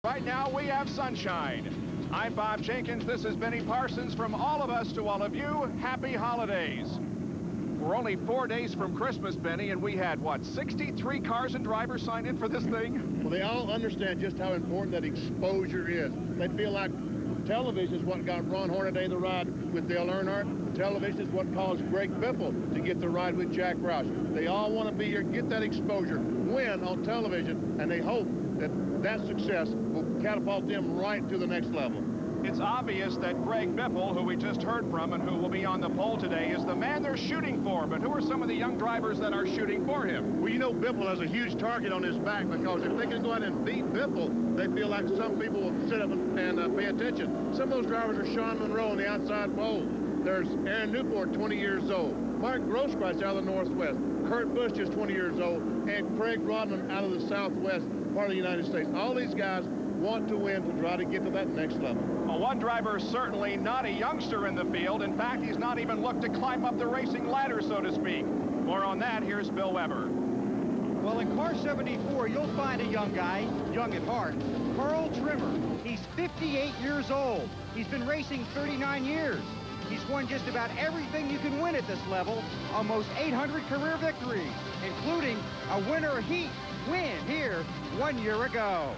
Right now, we have sunshine. I'm Bob Jenkins. This is Benny Parsons. From all of us to all of you, happy holidays. We're only 4 days from Christmas, Benny, and we had, what, 63 cars and drivers sign in for this thing? Well, they all understand just how important that exposure is. They feel like television is what got Ron Hornaday the ride with Dale Earnhardt. Television is what caused Greg Biffle to get the ride with Jack Roush. They all want to be here, get that exposure, win on television, and they hope that that success will catapult them right to the next level. It's obvious that Greg Biffle, who we just heard from and who will be on the pole today, is the man they're shooting for. But who are some of the young drivers that are shooting for him? Well, you know, Biffle has a huge target on his back, because if they can go out and beat Biffle, they feel like some people will sit up and pay attention. Some of those drivers are Shawn Monroe on the outside pole. There's Aaron Newport, 20 years old. Mark Grosskreutz out of the Northwest. Kurt Busch, just 20 years old. And Craig Rodman out of the Southwest part of the United States. All these guys want to win to try to get to that next level. Well, one driver is certainly not a youngster in the field. In fact, he's not even looked to climb up the racing ladder, so to speak. More on that, here's Bill Weber. Well, in car 74, you'll find a young guy, young at heart, Carl Trimmer. He's 58 years old. He's been racing 39 years. He's won just about everything you can win at this level, almost 800 career victories, including a winter heat win here 1 year ago.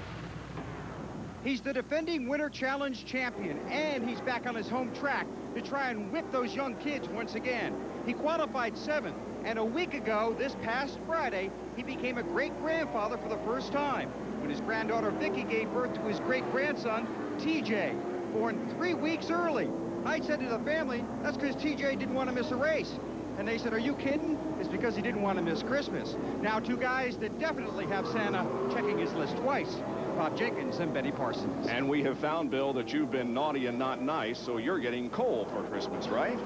He's the defending Winter Challenge champion, and he's back on his home track to try and whip those young kids once again. He qualified 7th, and a week ago, this past Friday, he became a great-grandfather for the first time when his granddaughter Vicky gave birth to his great-grandson, TJ, born 3 weeks early. I said to the family, that's because TJ didn't want to miss a race. And they said, are you kidding? It's because he didn't want to miss Christmas. Now, 2 guys that definitely have Santa checking his list twice. Bob Jenkins and Benny Parsons. And we have found, Bill, that you've been naughty and not nice, so you're getting coal for Christmas, right?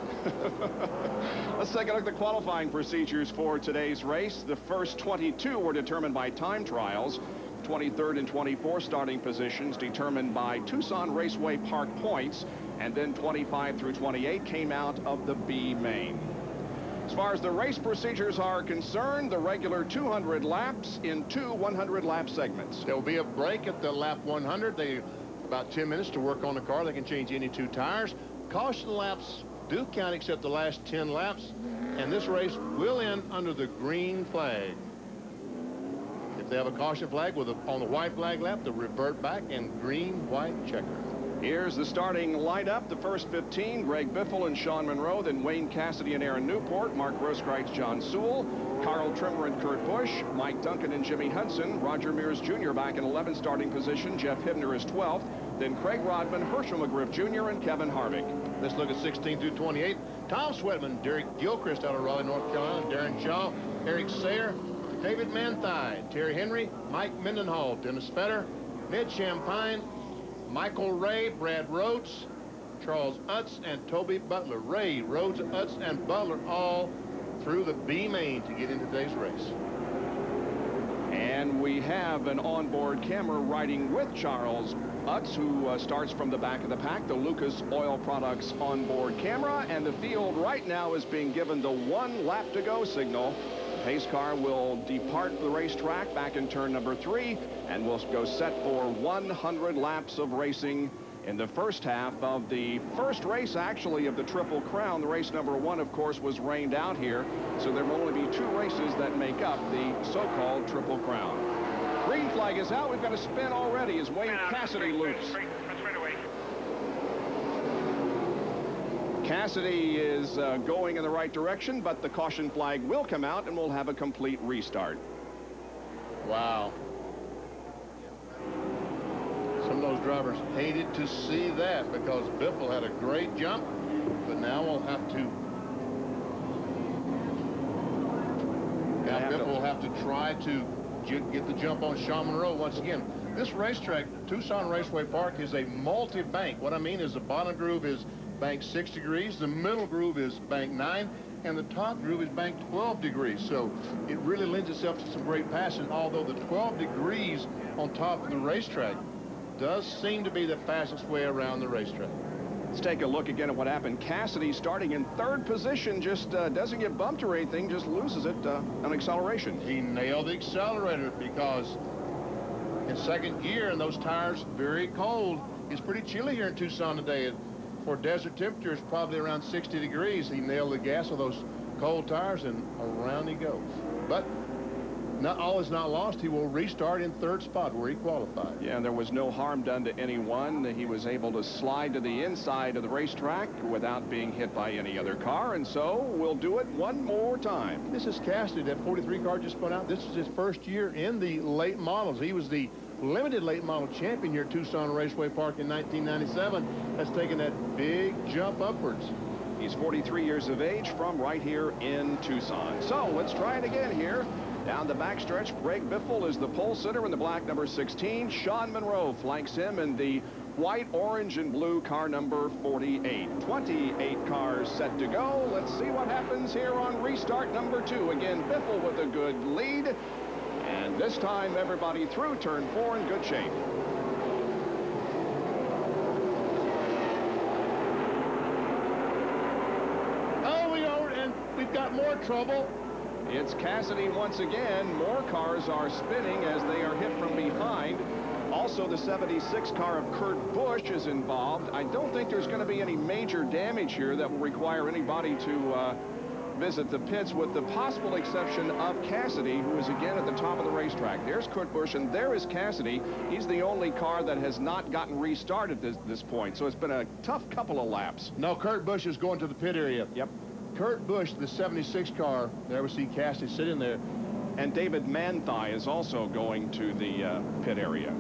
Let's take a look at the qualifying procedures for today's race. The first 22 were determined by time trials. 23rd and 24th starting positions determined by Tucson Raceway Park points, and then 25 through 28 came out of the B main. As far as the race procedures are concerned, the regular 200 laps in 2 100-lap segments. There will be a break at the lap 100. They about 10 minutes to work on the car. They can change any 2 tires. Caution laps do count except the last 10 laps, and this race will end under the green flag. If they have a caution flag on the white flag lap, they'll revert back in green, white checker. Here's the starting lineup. The first 15, Greg Biffle and Shawn Monroe, then Wayne Cassidy and Aaron Newport, Mark Grosskreutz, John Sewell, Carl Trimmer and Kurt Busch, Mike Duncan and Jimmy Hudson, Roger Mears Jr. back in 11th starting position, Jeff Hibner is 12th, then Craig Rodman, Herschel McGriff Jr., and Kevin Harvick. Let's look at 16 through 28. Tom Sweatman, Derek Gilchrist out of Raleigh, North Carolina, Darren Shaw, Eric Sayer, David Manthei, Terry Henry, Mike Mendenhall, Dennis Fetter, Ned Champagne, Michael Ray, Brad Rhodes, Charles Utz, and Toby Butler. Ray, Rhodes, Utz, and Butler all through the B main to get into today's race. And we have an onboard camera riding with Charles Utz, who starts from the back of the pack, the Lucas Oil Products onboard camera. And the field right now is being given the 1 lap to go signal. Pace car will depart the racetrack back in turn number 3, and will go set for 100 laps of racing in the first half of the first race, actually, of the Triple Crown. The race number 1, of course, was rained out here, so there will only be 2 races that make up the so-called Triple Crown. Green flag is out. We've got a spin already as Wayne Cassidy loops. Cassidy is going in the right direction, but the caution flag will come out and we'll have a complete restart. Wow. Some of those drivers hated to see that, because Biffle had a great jump, but now we'll have to. Now Biffle will have to try to get the jump on Shawn Monroe once again. This racetrack, Tucson Raceway Park, is a multi-bank. What I mean is the bottom groove is bank 6 degrees, the middle groove is bank 9, and the top groove is bank 12 degrees. So it really lends itself to some great passing, although the 12 degrees on top of the racetrack does seem to be the fastest way around the racetrack. Let's take a look again at what happened. Cassidy starting in 3rd position, just doesn't get bumped or anything, just loses it on acceleration. He nailed the accelerator, because in second gear, and those tires very cold. It's pretty chilly here in Tucson today. For desert temperatures, probably around 60 degrees. He nailed the gas with those cold tires, and around he goes. But not all is not lost. He will restart in third spot where he qualified. Yeah, and there was no harm done to anyone. He was able to slide to the inside of the racetrack without being hit by any other car, and so we'll do it one more time. This is Cassidy. That 43 car just spun out. This is his first year in the late models. He was the limited late model champion here at Tucson Raceway Park in 1997. Has taken that big jump upwards. He's 43 years of age from right here in Tucson. So let's try it again here. Down the backstretch, Greg Biffle is the pole sitter in the black number 16. Shawn Monroe flanks him in the white, orange, and blue car number 48. 28 cars set to go. Let's see what happens here on restart number 2. Again, Biffle with a good lead. And this time, everybody through turn 4 in good shape. Oh, we've got more trouble. It's Cassidy once again. More cars are spinning as they are hit from behind. Also, the 76 car of Kurt Busch is involved. I don't think there's going to be any major damage here that will require anybody to visit the pits, with the possible exception of Cassidy, who is again at the top of the racetrack. There's Kurt Busch, and there is Cassidy. He's the only car that has not gotten restarted at this point, so it's been a tough couple of laps. No, Kurt Busch is going to the pit area. Yep. Kurt Busch, the 76 car, there we see Cassidy sitting there. And David Manthey is also going to the pit area.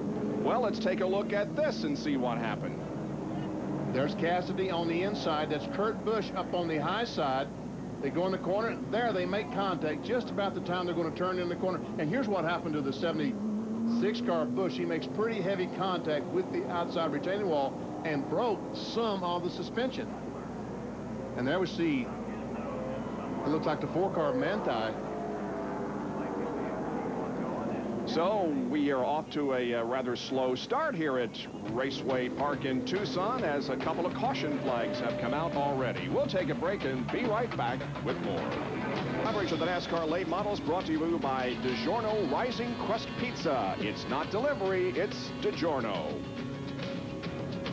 Well, let's take a look at this and see what happened. There's Cassidy on the inside. That's Kurt Busch up on the high side. They go in the corner. There, they make contact just about the time they're going to turn in the corner. And here's what happened to the 76 car Busch. He makes pretty heavy contact with the outside retaining wall and broke some of the suspension. And there we see, it looks like the 4 car Manthey. So we are off to a rather slow start here at Raceway Park in Tucson, as a couple of caution flags have come out already. We'll take a break and be right back with more. Coverage of the NASCAR late models brought to you by DiGiorno Rising Crust Pizza. It's not delivery, it's DiGiorno.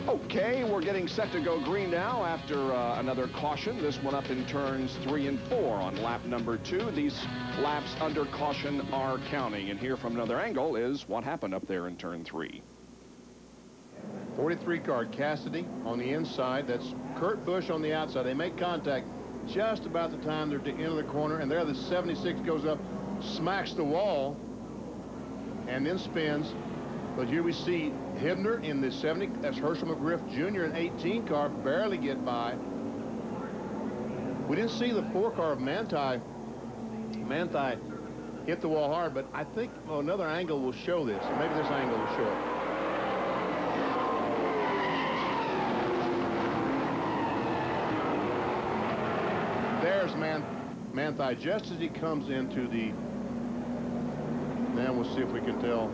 Okay, we're getting set to go green now after another caution. This one up in turns 3 and 4 on lap number 2. These laps under caution are counting. And here from another angle is what happened up there in turn 3. 43 car Cassidy on the inside. That's Kurt Busch on the outside. They make contact just about the time they're at the end of the corner. And there the 76 goes up, smacks the wall, and then spins. But here we see Hibner in the 70. That's Herschel McGriff Jr. in 18 car, barely get by. We didn't see the 4 car of Manthey. Manthey hit the wall hard, but I think another angle will show this. Or maybe this angle will show it. There's Manthey just as he comes into the. Now we'll see if we can tell.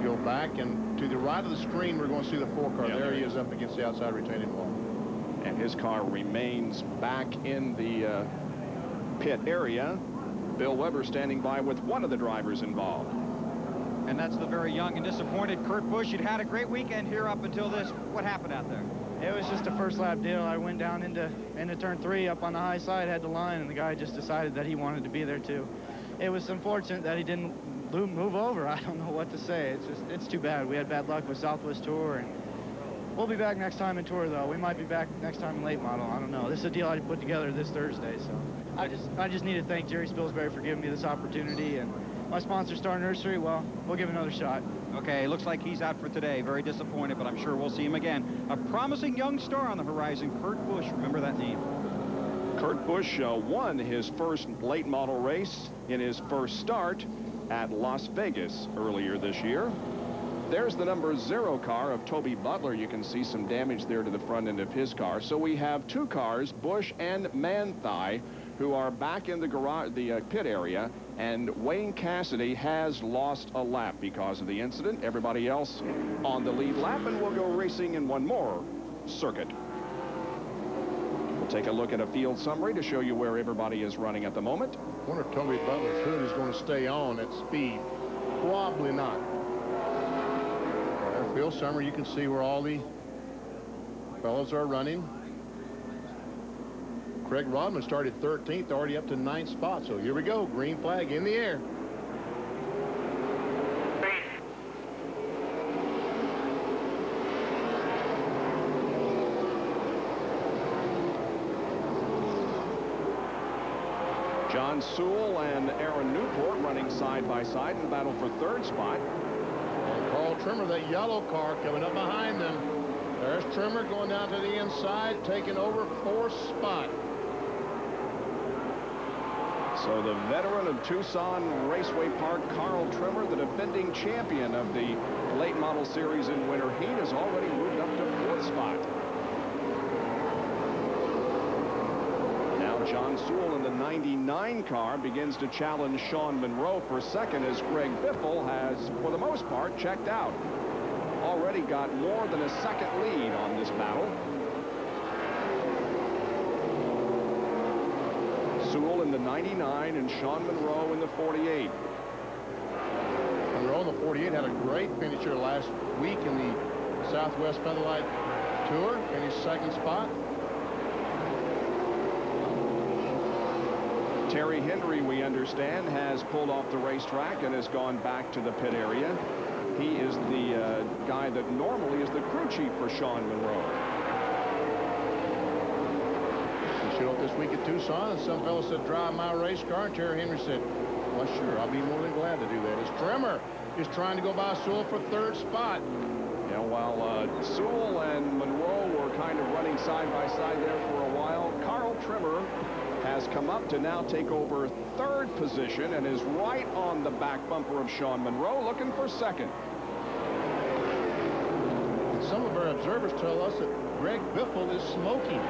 Go back, and to the right of the screen we're going to see the 4 car. There he is up against the outside retaining wall, and his car remains back in the pit area. Bill Weber standing by with one of the drivers involved. And that's the very young and disappointed Kurt Busch. He'd had a great weekend here up until this. What happened out there? It was just a first lap deal. I went down into turn 3 up on the high side, had the line, and the guy just decided that he wanted to be there too. It was unfortunate that he didn't move over. I don't know what to say. It's too bad. We had bad luck with Southwest Tour, and we'll be back next time in Tour, though. We might be back next time in late model. I don't know. This is a deal I put together this Thursday, so I just need to thank Jerry Spilsbury for giving me this opportunity, and my sponsor, Star Nursery. Well, we'll give it another shot. Okay, looks like he's out for today. Very disappointed, but I'm sure we'll see him again. A promising young star on the horizon, Kurt Busch. Remember that name. Kurt Busch won his first late model race in his first start at Las Vegas earlier this year. There's the number 0 car of Toby Butler. You can see some damage there to the front end of his car. So we have 2 cars, Busch and Manthey, who are back in the garage, the pit area, and Wayne Cassidy has lost a lap because of the incident. Everybody else on the lead lap, and we'll go racing in one more circuit. We'll take a look at a field summary to show you where everybody is running at the moment. I wonder if Toby Butler's hood is going to stay on at speed. Probably not. Bill Summer, you can see where all the fellows are running. Craig Rodman started 13th, already up to 9th spot. So here we go. Green flag in the air. John Sewell and Aaron Newport running side by side in the battle for 3rd spot. And Carl Trimmer, that yellow car coming up behind them. There's Trimmer going down to the inside, taking over 4th spot. So the veteran of Tucson Raceway Park, Carl Trimmer, the defending champion of the late model series in winter heat, has already moved up to 4th spot. John Sewell in the 99 car begins to challenge Shawn Monroe for 2nd, as Greg Biffle has, for the most part, checked out. Already got more than a 2nd lead on this battle. Sewell in the 99 and Shawn Monroe in the 48. Monroe in the 48 had a great finish here last week in the Southwest Featherlight Tour, in his 2nd spot. Terry Henry, we understand, has pulled off the racetrack and has gone back to the pit area. He is the guy that normally is the crew chief for Shawn Monroe. He showed up this week at Tucson, and some fellow said, drive my race car, and Terry Henry said, well, sure, I'll be more than glad to do that. As Trimmer is trying to go by Sewell for 3rd spot. Yeah, while Sewell and Monroe were kind of running side by side there for a while, Carl Trimmer has come up to now take over 3rd position and is right on the back bumper of Shawn Monroe, looking for 2nd. Some of our observers tell us that Greg Biffle is smoking.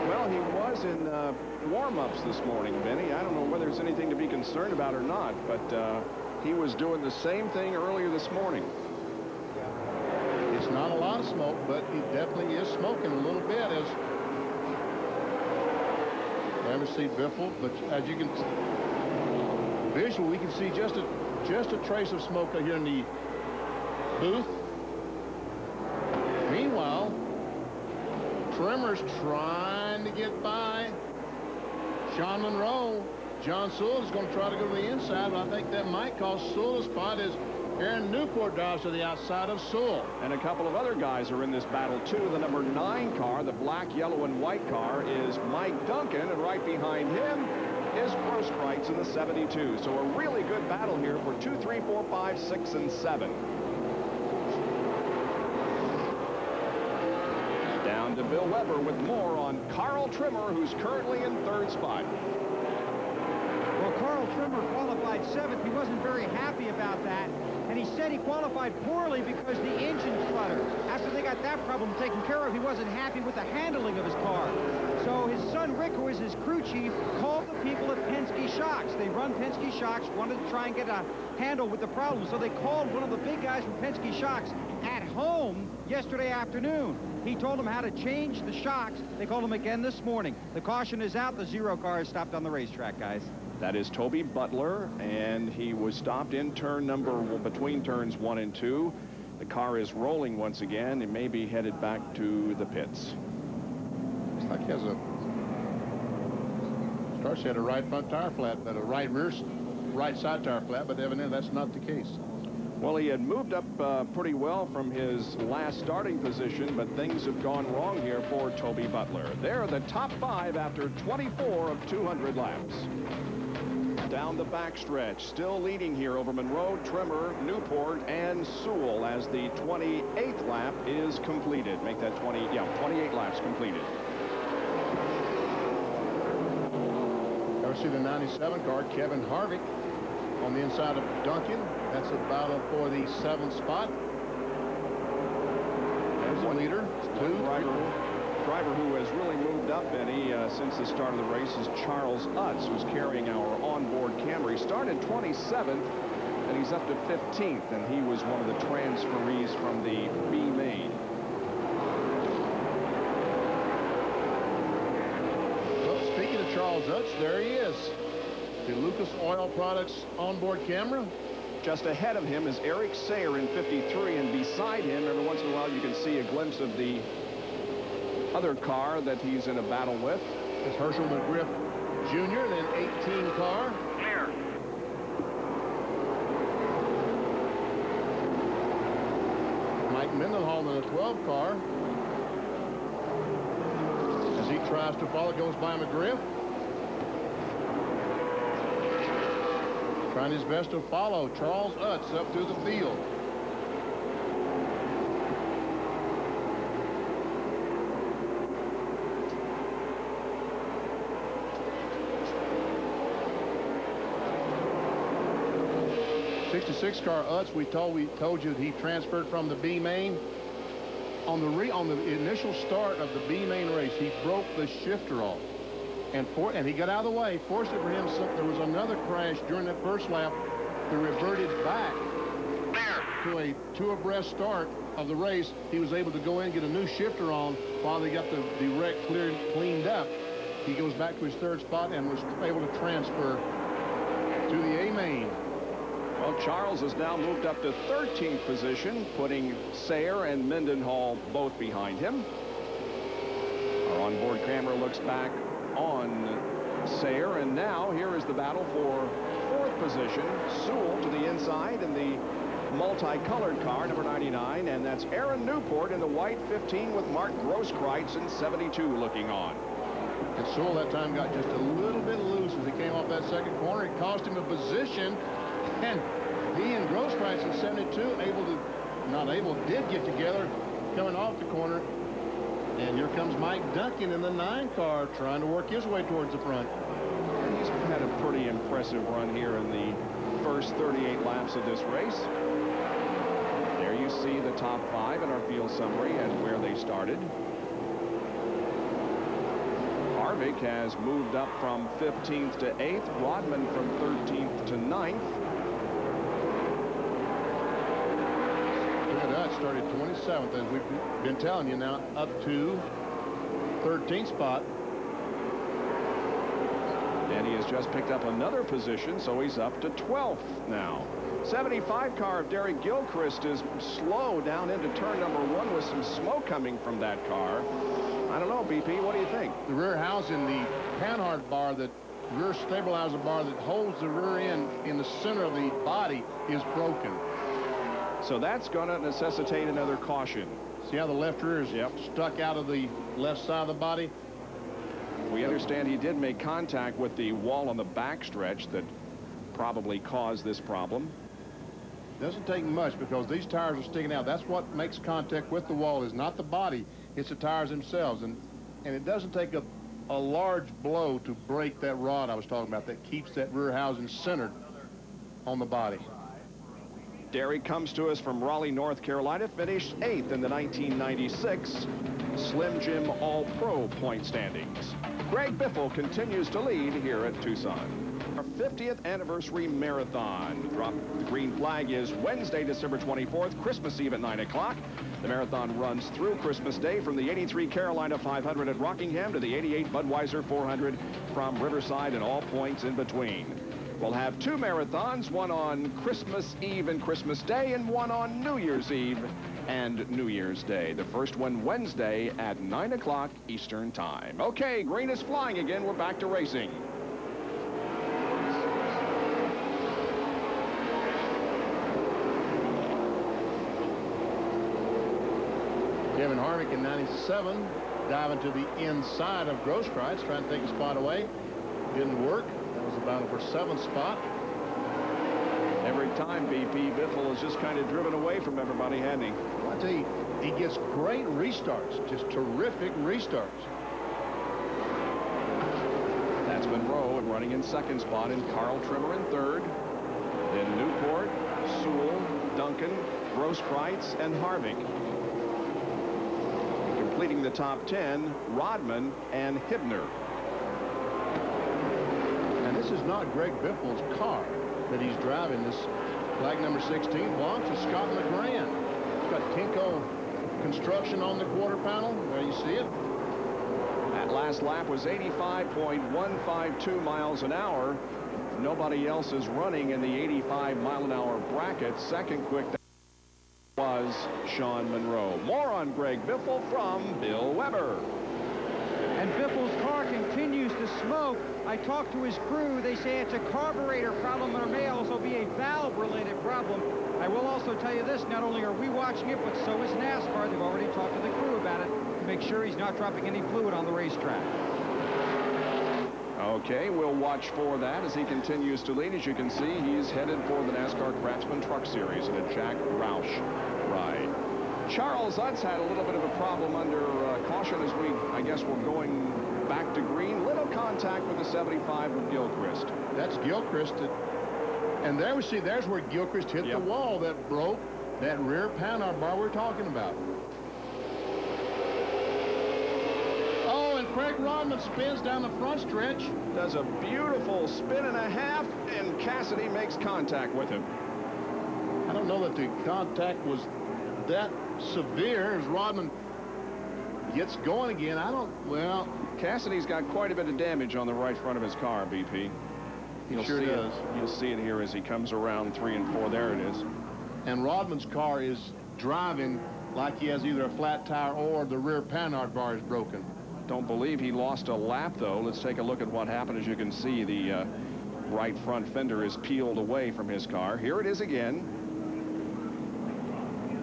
Well, he was in warm-ups this morning, Benny. I don't know whether there's anything to be concerned about or not, but he was doing the same thing earlier this morning. It's not a lot of smoke, but he definitely is smoking a little bit. As never see Biffle, but as you can visually, we can see just a trace of smoke here in the booth. Meanwhile, Trimmer's trying to get by Shawn Monroe. John Sewell is going to try to go to the inside, but I think that might cost Sewell a spot as Aaron Newport drives to the outside of Sewell. And a couple of other guys are in this battle, too. The number 9 car, the black, yellow, and white car, is Mike Duncan, and right behind him is Grosskreutz in the 72. So a really good battle here for 2, 3, 4, 5, 6, and 7. Down to Bill Weber with more on Carl Trimmer, who's currently in 3rd spot. Well, Carl Trimmer qualified 7th. He wasn't very happy about that. And he said he qualified poorly because the engine fluttered. After they got that problem taken care of, he wasn't happy with the handling of his car. So his son Rick, who is his crew chief, called the people at Penske Shocks. They run Penske Shocks, wanted to try and get a handle with the problem. So they called one of the big guys from Penske Shocks at home yesterday afternoon. He told them how to change the shocks. They called him again this morning. The caution is out. The 0 car is stopped on the racetrack, guys. That is Toby Butler, and he was stopped in between turns 1 and 2. The car is rolling once again and may be headed back to the pits. Looks like he has starts he had a right front tire flat, but a right side tire flat, but evidently that's not the case. Well, he had moved up pretty well from his last starting position, but things have gone wrong here for Toby Butler. They're the top 5 after 24 of 200 laps. Down the backstretch, still leading here over Monroe, Trimmer, Newport, and Sewell as the 28th lap is completed. Make that 28 laps completed. Ever see the 97 car, Kevin Harvick on the inside of Duncan. That's a battle for the 7th spot. There's the leader. Driver who has really moved up, Benny, since the start of the race is Charles Utz, who's carrying our onboard camera. He started 27th, and he's up to 15th, and he was one of the transferees from the B main. Well, speaking of Charles Utz, there he is. The Lucas Oil Products onboard camera. Just ahead of him is Eric Sayer in 53, and beside him, every once in a while, you can see a glimpse of the other car that he's in a battle with. It's Herschel McGriff Jr., then 18 car. Clear. Mike Mendenhall in a 12 car. As he tries to follow, goes by McGriff. Trying his best to follow Charles Utz up through the field. '66 car Utz, we told you that he transferred from the B main. On the initial start of the B main race, he broke the shifter off. And he got out of the way, forced it for him. So there was another crash during that first lap that reverted back to a two-abreast start of the race. He was able to go in and get a new shifter on while they got the wreck cleaned up. He goes back to his third spot and was able to transfer to the A main. Well, Charles has now moved up to 13th position, putting Sayer and Mendenhall both behind him. Our onboard camera looks back on Sayer, and now here is the battle for 4th position. Sewell to the inside in the multicolored car, number 99, and that's Aaron Newport in the white 15 with Mark Grosskreutz in 72 looking on. And Sewell that time got just a little bit loose as he came off that second corner. It cost him a position, and he and Grosskreutz in 72 did get together coming off the corner. And here comes Mike Duncan in the 9 car trying to work his way towards the front. And he's had a pretty impressive run here in the first 38 laps of this race. There you see the top 5 in our field summary and where they started. Harvick has moved up from 15th to 8th. Rodman from 13th to 9th. Started 27th, as we've been telling you, now up to 13th spot. And he has just picked up another position, so he's up to 12th now. 75 car of Derek Gilchrist is slow down into turn number 1 with some smoke coming from that car. I don't know, BP, what do you think? The rear housing, the panhard bar, the rear stabilizer bar that holds the rear end in the center of the body is broken. So that's going to necessitate another caution. See how the left rear is stuck out of the left side of the body? We understand he did make contact with the wall on the backstretch that probably caused this problem. Doesn't take much because these tires are sticking out. That's what makes contact with the wall, is not the body, it's the tires themselves. And it doesn't take a large blow to break that rod I was talking about that keeps that rear housing centered on the body. Derek comes to us from Raleigh, North Carolina, finished 8th in the 1996 Slim Jim All-Pro point standings. Greg Biffle continues to lead here at Tucson. Our 50th anniversary marathon. The green flag is Wednesday, December 24th, Christmas Eve at 9 o'clock. The marathon runs through Christmas Day from the 83 Carolina 500 at Rockingham to the 88 Budweiser 400 from Riverside and all points in between. We'll have 2 marathons, one on Christmas Eve and Christmas Day and one on New Year's Eve and New Year's Day. The first one Wednesday at 9 o'clock Eastern Time. Okay, green is flying again. We're back to racing. Kevin Harvick in 97 diving to the inside of Grosskreutz, trying to take a spot away. Didn't work. That was the battle for 7th spot. Every time BP, Biffle has just kind of driven away from everybody, hadn't he? Well, I tell you, he gets great restarts, just terrific restarts. That's Monroe running in 2nd spot, and Carl Trimmer in 3rd. Then Newport, Sewell, Duncan, Grosskreutz, and Harvick. Completing the top 10, Rodman and Hibner. And this is not Greg Biffle's car that he's driving. This flag number 16 belongs to Scott LeGrand. It's got Kinko construction on the quarter panel. There you see it. That last lap was 85.152 miles an hour nobody else is running in the 85-mile-an-hour bracket. Second quick was Shawn Monroe. More on Greg Biffle from Bill Weber. And Biffle's car continues to smoke. I talked to his crew. They say it's a carburetor problem, and it may also be a valve-related problem. I will also tell you this, not only are we watching it, but so is NASCAR. They've already talked to the crew about it to make sure he's not dropping any fluid on the racetrack. Okay, we'll watch for that as he continues to lead. As you can see, he's headed for the NASCAR Craftsman Truck Series in a Jack Roush ride. Charles Utz had a little bit of a problem under caution as I guess we're going back to green. Little contact with the 75 of Gilchrist. That's Gilchrist. And there we see, there's where Gilchrist hit the wall that broke that rear panhard bar we're talking about. Oh, and Craig Rodman spins down the front stretch. Does a beautiful spin and a half, and Cassidy makes contact with him. I don't know that the contact was that severe as Rodman gets going again. Well, Cassidy's got quite a bit of damage on the right front of his car, BP. He sure does. You'll see it here as he comes around 3 and 4. There it is. And Rodman's car is driving like he has either a flat tire or the rear panhard bar is broken. Don't believe he lost a lap, though. Let's take a look at what happened. As you can see, the right front fender is peeled away from his car. Here it is again.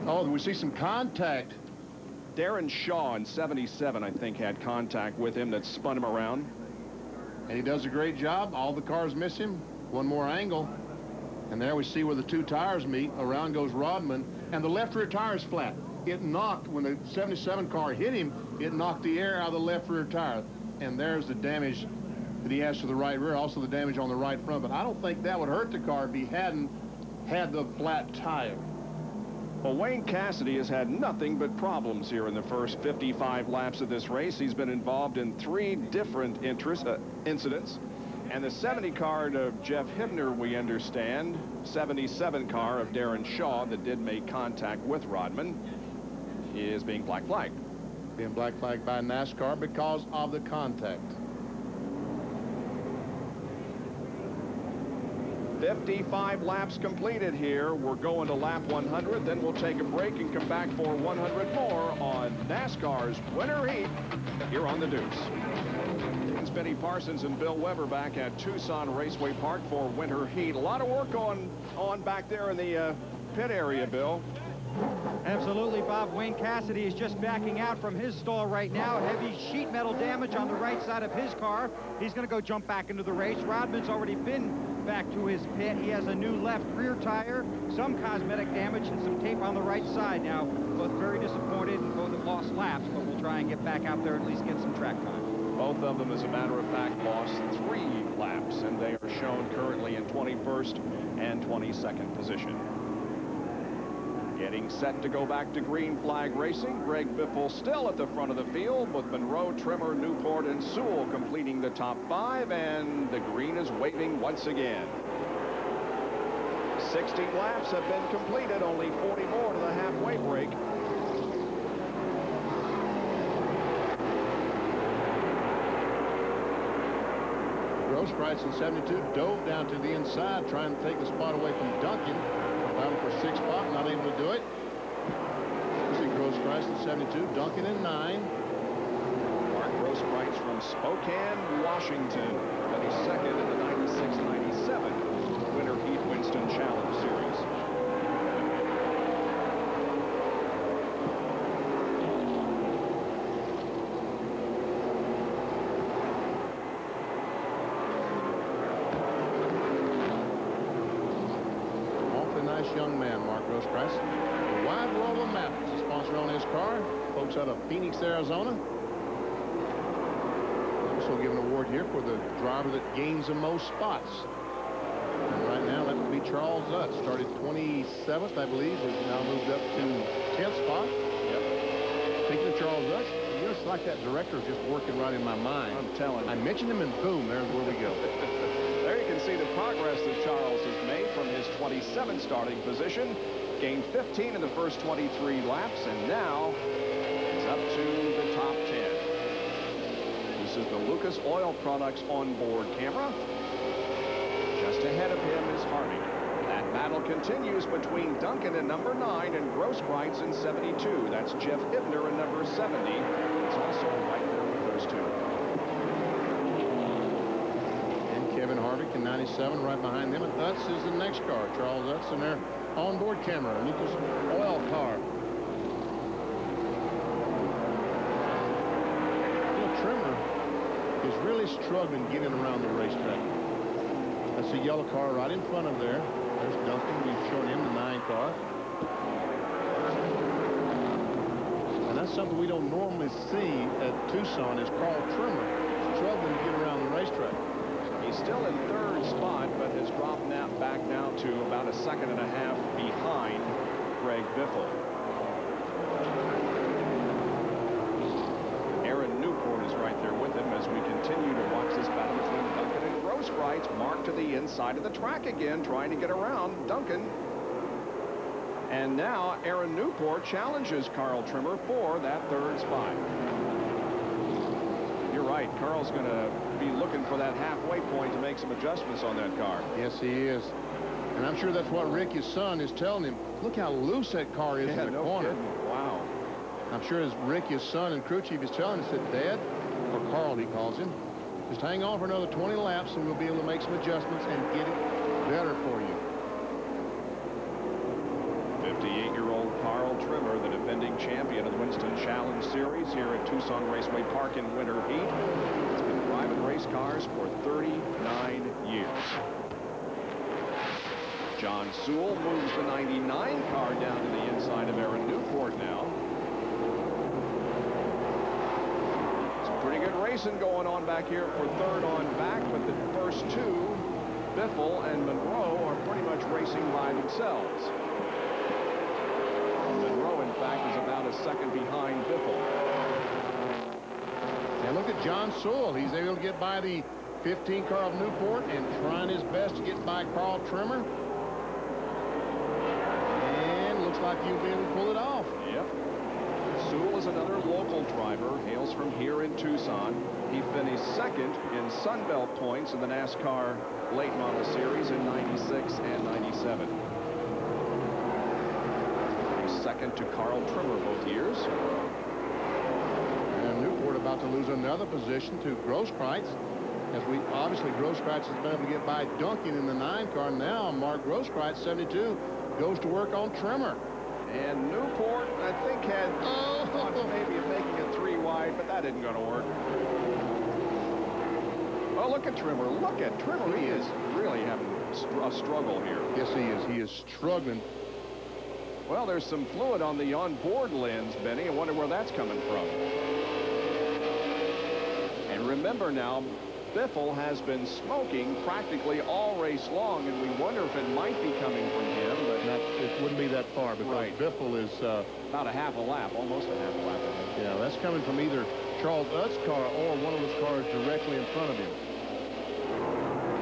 Oh, we see some contact. Darren Shaw in 77, I think, had contact with him that spun him around. And he does a great job. All the cars miss him. One more angle. And there we see where the two tires meet. Around goes Rodman. And the left rear tire is flat. It knocked, when the 77 car hit him, it knocked the air out of the left rear tire. And there's the damage that he has to the right rear. Also the damage on the right front. But I don't think that would hurt the car if he hadn't had the flat tire. Well, Wayne Cassidy has had nothing but problems here in the first 55 laps of this race. He's been involved in 3 different incidents. And the 70 car of Jeff Hibner, we understand, 77 car of Darren Shaw that did make contact with Rodman is being black flagged. Being black flagged by NASCAR because of the contact. 55 laps completed here. We're going to lap 100. Then we'll take a break and come back for 100 more on NASCAR's Winter Heat here on the Deuce. It's Benny Parsons and Bill Weber back at Tucson Raceway Park for Winter Heat. A lot of work on back there in the pit area, Bill. Absolutely, Bob. Wayne Cassidy is just backing out from his stall right now. Heavy sheet metal damage on the right side of his car. He's going to go jump back into the race. Rodman's already been back to his pit. He has a new left rear tire, some cosmetic damage, and some tape on the right side. Now, both very disappointed and both have lost laps, but we'll try and get back out there and at least get some track time. Both of them, as a matter of fact, lost 3 laps, and they are shown currently in 21st and 22nd position. Getting set to go back to green flag racing. Greg Biffle still at the front of the field with Monroe, Trimmer, Newport, and Sewell completing the top 5, and the green is waving once again. 16 laps have been completed, only 40 more to the halfway break. Grosskreutz in 72 dove down to the inside trying to take the spot away from Duncan. Battle for 6th spot, not able to do it. See Grosskreutz in 72, Duncan in 9. Mark Grosskreutz from Spokane, Washington, that he's second in the 96-97 Winter Heat Winston Challenge Series. Young man, Mark Grosskreutz. The Wide World of Map is a sponsor on his car. Folks out of Phoenix, Arizona. Also give an award here for the driver that gains the most spots. And right now, that would be Charles Utz. Started 27th, I believe. Has now moved up to 10th spot. Yep. Speaking of Charles Utz, you know, it's like that director is just working right in my mind. I'm telling you. I mentioned him, and boom, there's where we go. There you can see the progress that Charles has made from his 27th starting position. Gained 15 in the first 23 laps, and now it's up to the top 10. This is the Lucas Oil Products onboard camera. Just ahead of him is Harvey. That battle continues between Duncan in number 9 and Grosskreutz in 72. That's Jeff Hibner in number 70. It's also right there with those two. And Kevin Harvick in 97 right behind them. And Utz is the next car. Charles Utz in their onboard camera. Lucas Oil car. Trimmer is really struggling getting around the racetrack. That's a yellow car right in front of there. There's Duncan. We've shown him the 9 car. And that's something we don't normally see at Tucson is Carl Trimmer struggling to get around the racetrack. He's still in 3rd spot, but has dropped back now to about a 2.5 seconds behind Greg Biffle. Newport is right there with him as we continue to watch this battle between Duncan and Grosskreutz. Mark to the inside of the track again, trying to get around Duncan. And now Aaron Newport challenges Carl Trimmer for that 3rd spot. You're right. Carl's going to be looking for that halfway point to make some adjustments on that car. Yes, he is. And I'm sure that's what Rick, his son, is telling him. Look how loose that car is in the corner. Kidding. Wow. I'm sure as Rick, his son, and crew chief is telling us that Dad, or Carl he calls him, just hang on for another 20 laps and we'll be able to make some adjustments and get it better for you. 58-year-old Carl Trimmer, the defending champion of the Winston Challenge Series here at Tucson Raceway Park in winter heat. He's been driving race cars for 39 years. John Sewell moves the 99 car down to the inside of Aaron Newport now. Pretty good racing going on back here for 3rd on back, but the first two, Biffle and Monroe, are pretty much racing by themselves. Monroe, in fact, is about a second behind Biffle. And look at John Sewell. He's able to get by the 15 car of Newport and trying his best to get by Carl Trimmer. And looks like you'll be able to pull it off. Yep. Sewell is another local driver, hails from here in Tucson. He finished 2nd in Sunbelt points in the NASCAR late model series in 96 and 97. He's 2nd to Carl Trimmer both years. And Newport about to lose another position to Grosskreutz. As we obviously Grosskreutz has been able to get by Duncan in the 9 car. Now Mark Grosskreutz, 72, goes to work on Trimmer. And Newport, I think, had thoughts maybe of making it 3 wide, but that isn't going to work. Oh, look at Trimmer. Look at Trimmer. He is really having a struggle here. Yes, he is. He is struggling. Well, there's some fluid on the onboard lens, Benny. I wonder where that's coming from. And remember now, Biffle has been smoking practically all race long, and we wonder if it might be coming from him, but it wouldn't be that far because right. Biffle is about a half a lap, almost a half a lap. Yeah, that's coming from either Charles Utz's car or one of those cars directly in front of him.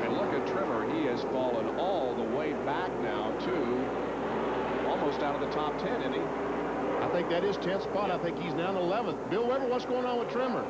And look at Trimmer. He has fallen all the way back now to almost out of the top 10, isn't he? I think that is 10th spot. I think he's now in 11th. Bill Weber, what's going on with Trimmer?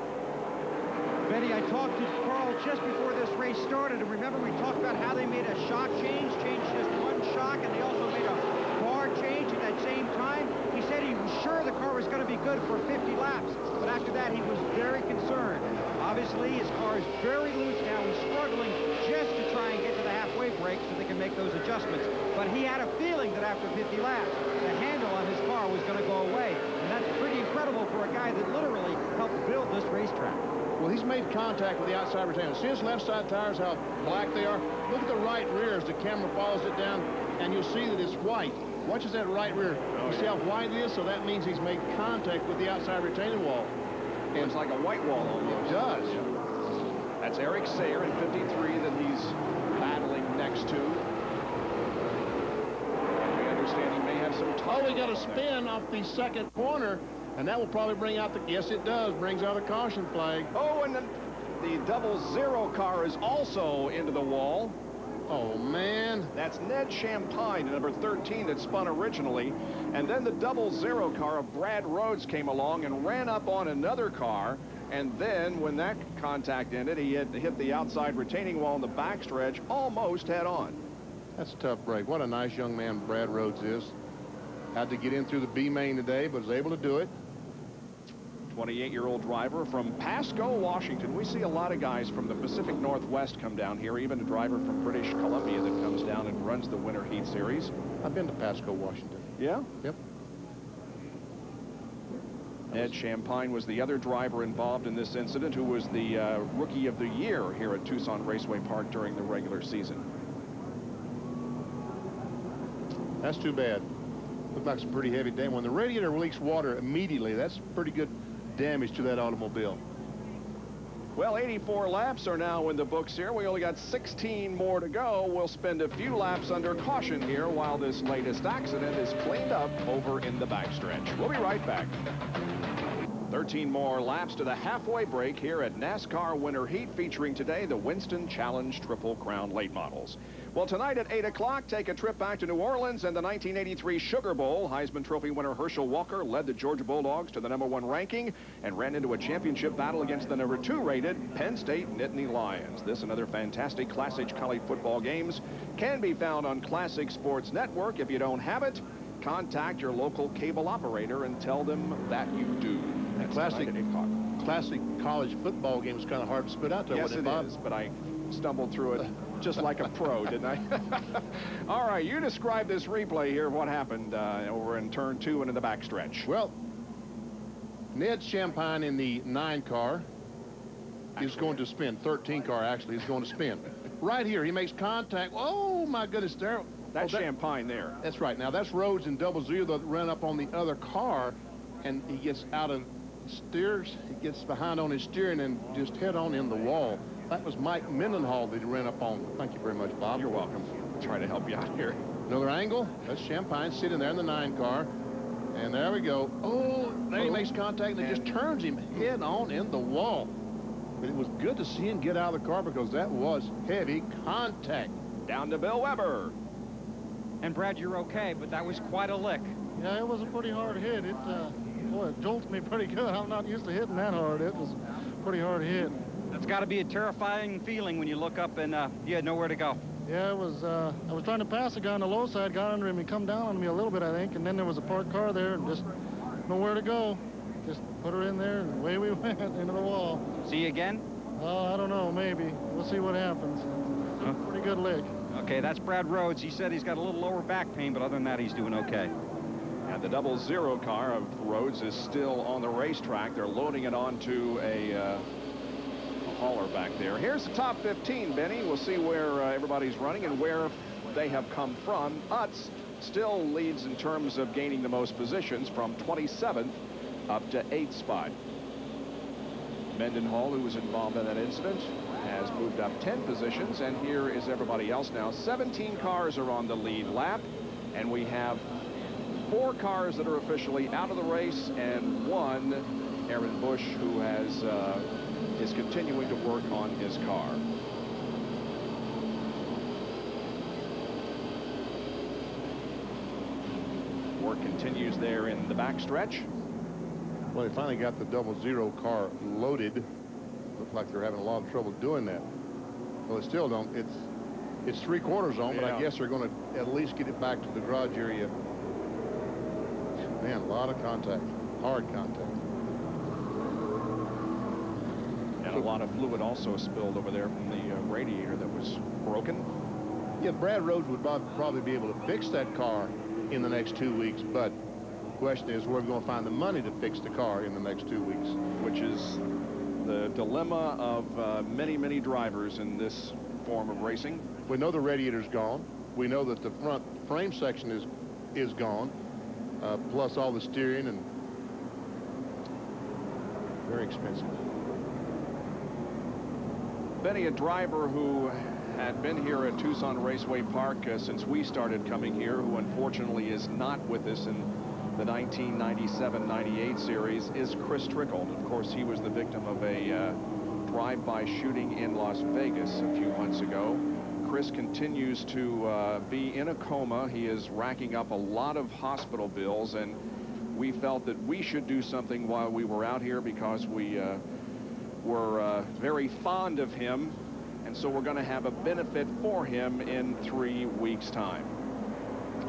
Benny, I talked to Carl just before this race started, and remember we talked about how they made a shock change, changed just 1 shock, and they also made a bar change at that same time. He said he was sure the car was going to be good for 50 laps, but after that he was very concerned. Obviously his car is very loose now. He's struggling just to try and get to the halfway break so they can make those adjustments. But he had a feeling that after 50 laps, the handle on his car was going to go away, and that's pretty incredible for a guy that literally helped build this racetrack. Well, he's made contact with the outside retainer. See his left side tires, how black they are? Look at the right rear as the camera follows it down, and you'll see that it's white. Watch that right rear. You see how white it is? So that means he's made contact with the outside retaining wall. And it's like a white wall almost. It does. Yeah. That's Eric Sayer in 53 that he's battling next to. And we understand he may have some time. Oh, we got a spin off the 2nd corner. And that will probably bring out the, yes, it does, brings out a caution flag. Oh, and the 00 car is also into the wall. Oh, man. That's Ned Champagne, number 13, that spun originally. And then the 00 car of Brad Rhodes came along and ran up on another car. And then when that contact ended, he had hit the outside retaining wall in the backstretch almost head on. That's a tough break. What a nice young man Brad Rhodes is. Had to get in through the B main today, but was able to do it. 28-year-old driver from Pasco, Washington. We see a lot of guys from the Pacific Northwest come down here, even a driver from British Columbia that comes down and runs the Winter Heat Series. I've been to Pasco, Washington. Yeah? Yep. Ed Champagne was the other driver involved in this incident, who was the Rookie of the Year here at Tucson Raceway Park during the regular season. That's too bad. Looked like some pretty heavy damage. When the radiator leaks water immediately, that's pretty good damage to that automobile. Well, 84 laps are now in the books here. We only got 16 more to go. We'll spend a few laps under caution here while this latest accident is cleaned up over in the backstretch. We'll be right back. 13 more laps to the halfway break here at NASCAR Winter Heat, featuring today the Winston Challenge Triple Crown late models. Well, tonight at 8 o'clock, take a trip back to New Orleans and the 1983 Sugar Bowl. Heisman Trophy winner Herschel Walker led the Georgia Bulldogs to the #1 ranking and ran into a championship battle against the #2 rated Penn State Nittany Lions. This and other fantastic Classic college football games can be found on Classic Sports Network. If you don't have it, contact your local cable operator and tell them that you do. That's Classic college football game is kind of hard to spit out there. Yes, it is, but I stumbled through it just like a pro, didn't I? All right, you describe this replay here, what happened over in turn 2 and in the backstretch. Well, Ned Champagne in the 9 car is going to spin. 13 car, actually, is going to spin. Right here, he makes contact. Oh, my goodness, there. That's Champagne there. That's right. Now, that's Rhodes and 00 that ran up on the other car, and he gets out of steers. He gets behind on his steering and just head on in the wall. That was Mike Mendenhall that he ran up on. Thank you very much, Bob. You're welcome. I'll try to help you out here. Another angle. That's Champagne sitting there in the 9 car. And there we go. Oh, there he makes contact, and it just turns him head on in the wall. But it was good to see him get out of the car because that was heavy contact. Down to Bill Weber. And Brad, you're okay, but that was quite a lick. Yeah, it was a pretty hard hit. Boy, it jolted me pretty good. I'm not used to hitting that hard. It was a pretty hard hit. That's got to be a terrifying feeling when you look up and you had nowhere to go. Yeah, it was. I was trying to pass a guy on the low side, got under him, he come down on me a little bit, I think, and then there was a parked car there and just nowhere to go. Just put her in there and away we went into the wall. See you again? I don't know, maybe. We'll see what happens. Pretty good lick. Okay, that's Brad Rhodes. He said he's got a little lower back pain, but other than that, he's doing okay. And the 00 car of Rhodes is still on the racetrack. They're loading it onto a hauler back there. Here's the top 15, Benny. We'll see where everybody's running and where they have come from. Utz still leads in terms of gaining the most positions from 27th up to 8th spot. Mendenhall, who was involved in that incident, has moved up 10 positions, and here is everybody else now. 17 cars are on the lead lap, and we have 4 cars that are officially out of the race, and 1, Aaron Bush, who has is continuing to work on his car. Work continues there in the backstretch. Well, they finally got the 00 car loaded. Looks like they're having a lot of trouble doing that. Well, it still don't. It's 3/4 on, but I guess they're going to at least get it back to the garage area. Man, a lot of contact, hard contact. And a lot of fluid also spilled over there from the radiator that was broken. Yeah, Brad Rhodes would probably be able to fix that car in the next 2 weeks, but the question is, where are we going to find the money to fix the car in the next 2 weeks? Which is the dilemma of many, many drivers in this form of racing. We know the radiator's gone. We know that the front frame section is gone, plus all the steering, and very expensive. Benny, a driver who had been here at Tucson Raceway Park since we started coming here, who unfortunately is not with us in the 1997-98 series, is Chris Trickle. Of course, he was the victim of a drive-by shooting in Las Vegas a few months ago. Chris continues to be in a coma. He is racking up a lot of hospital bills, and we felt that we should do something while we were out here because we were very fond of him, and so we're going to have a benefit for him in 3 weeks' time.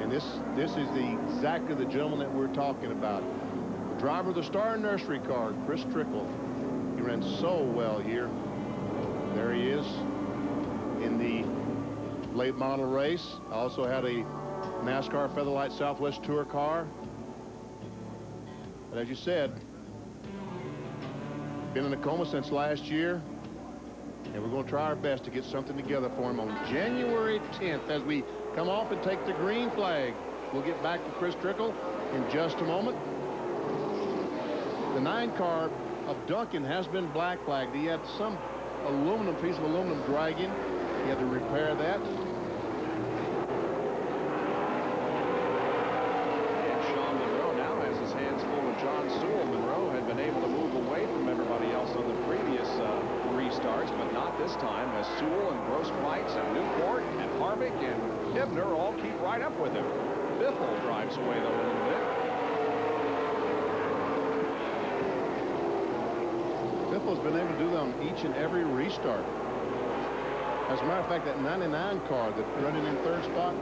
And this is exactly the gentleman that we're talking about. The driver of the Star Nursery car, Chris Trickle. He ran so well here. There he is in the late model race. Also had a NASCAR Featherlight Southwest Tour car. But as you said, been in a coma since last year, and we're going to try our best to get something together for him on January 10th as we come off and take the green flag. We'll get back to Chris Trickle in just a moment. The 9 car of Duncan has been black flagged. He had some piece of aluminum dragging. He had to repair that. And Shawn Monroe now has his hands full with John Sewell. Monroe had been able to move away from everybody else on the previous restarts, but not this time, as Sewell and Grosskreutz and Newport and Harvick and Hibner all keep right up with him. Biffle drives away though a little bit. Biffle's been able to do that on each and every restart. As a matter of fact, that 99 car that's running in 3rd spot,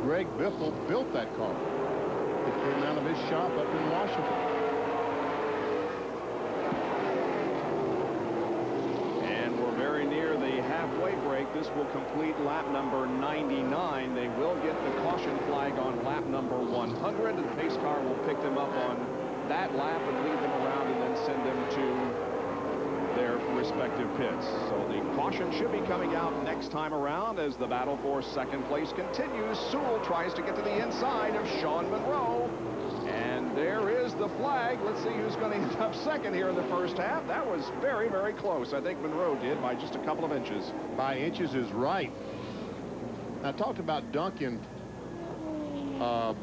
Greg Biffle built that car. It came out of his shop up in Washington. And we're very near the halfway break. This will complete lap number 99. They will get the caution flag on lap number 100. The pace car will pick them up on that lap and lead them around and then send them to their respective pits. So the caution should be coming out next time around as the battle for 2nd place continues. Sewell tries to get to the inside of Shawn Monroe. And there is the flag. Let's see who's going to end up 2nd here in the first half. That was very, very close. I think Monroe did by just a couple of inches. By inches is right. I talked about Duncan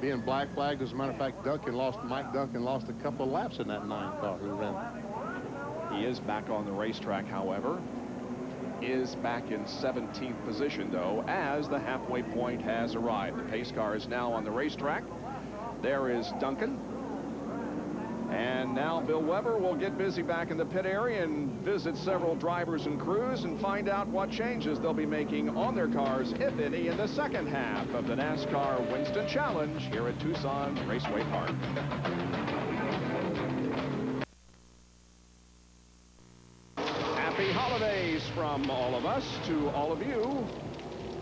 being black flagged. As a matter of fact, Mike Duncan lost a couple of laps in that 9 car who ran. He is back on the racetrack, however. Is back in 17th position, though, as the halfway point has arrived. The pace car is now on the racetrack. There is Duncan. And now Bill Weber will get busy back in the pit area and visit several drivers and crews and find out what changes they'll be making on their cars, if any, in the 2nd half of the NASCAR Winston Challenge here at Tucson Raceway Park. Happy holidays from all of us to all of you.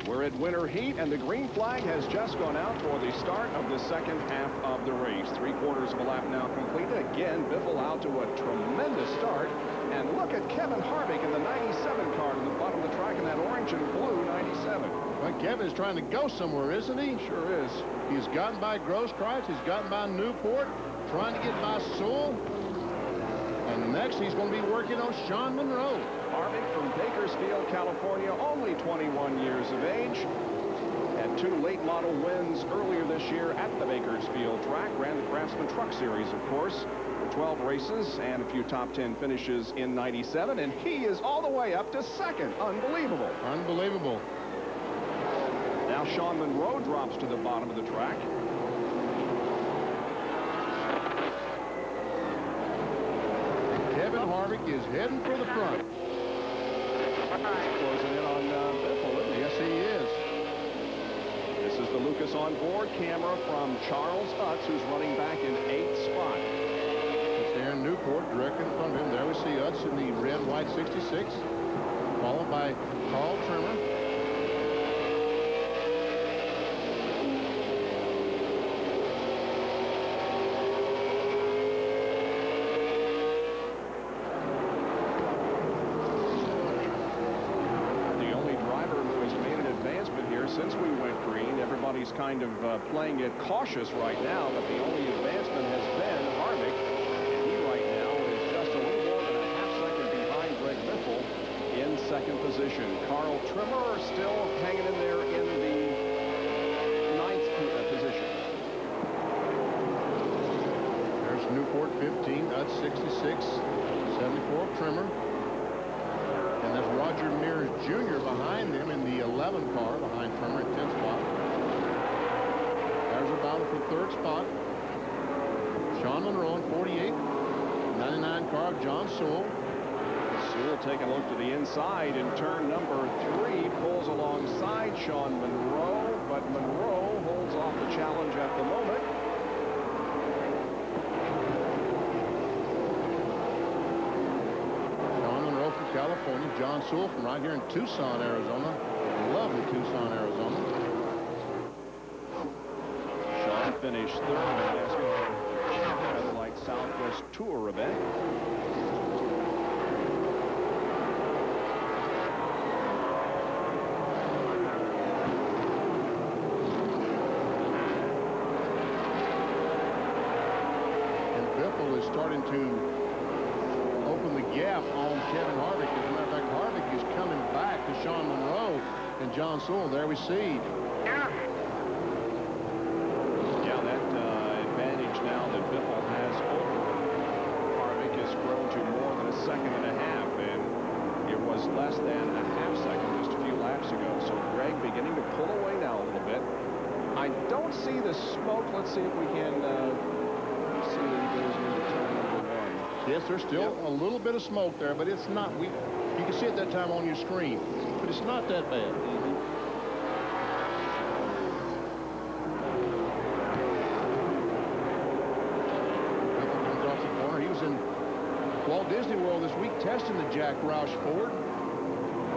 We're at winter heat, and the green flag has just gone out for the start of the 2nd half of the race. 3/4 of a lap now completed. Again, Biffle out to a tremendous start. And look at Kevin Harvick in the 97 car in the bottom of the track in that orange and blue 97. Well, Kevin is trying to go somewhere, isn't he? Sure is. He's gotten by Grosskreutz. He's gotten by Newport. Trying to get by Sewell. And next, he's going to be working on Shawn Monroe. Harvick from Bakersfield, California, only 21 years of age. Had 2 late model wins earlier this year at the Bakersfield track. Ran the Craftsman Truck Series, of course, for 12 races and a few top 10 finishes in 97. And he is all the way up to 2nd. Unbelievable. Unbelievable. Now Shawn Monroe drops to the bottom of the track. Kevin Harvick is heading for the front. Closing in on Biffle, isn't he? Yes, he is. This is the Lucas onboard camera from Charles Utz, who's running back in 8th spot. It's Aaron Newport directly in front of him. There we see Utz in the red-white 66, followed by Carl Trimmer. Since we went green, everybody's kind of playing it cautious right now, but the only advancement has been Harvick, and he right now is just a little more than a half-second behind Greg Biffle in 2nd position. Carl Trimmer still hanging in there in the 9th position. There's Newport 15, Utz 66, 74 Trimmer. And there's Roger Mears Jr. behind them in the 11 car behind Trimmer in 10th spot. There's a battle for 3rd spot. Shawn Monroe in 48. 99 car of John Sewell. Sewell taking a look to the inside in turn number 3, pulls alongside Shawn Monroe, but Monroe holds off the challenge at the moment. Shawn Monroe from California, John Sewell from right here in Tucson, Arizona. Lovely Tucson, Arizona. Shawn finished third in the Nascar Light Southwest Tour event. Is starting to open the gap on Kevin Harvick. As a matter of fact, Harvick is coming back to Shawn Monroe and John Sewell. There we see. Yeah, that advantage now that Biffle has over Harvick has grown to more than a second and a half, and it was less than a half second just a few laps ago. So Greg beginning to pull away now a little bit. I don't see the smoke. Let's see if we can see that he goes into turn number 1. Yes, there's still a little bit of smoke there, but it's not. You can see it that time on your screen, but it's not that bad. Biffle comes off the corner. He was in Walt Disney World this week testing the Jack Roush Ford.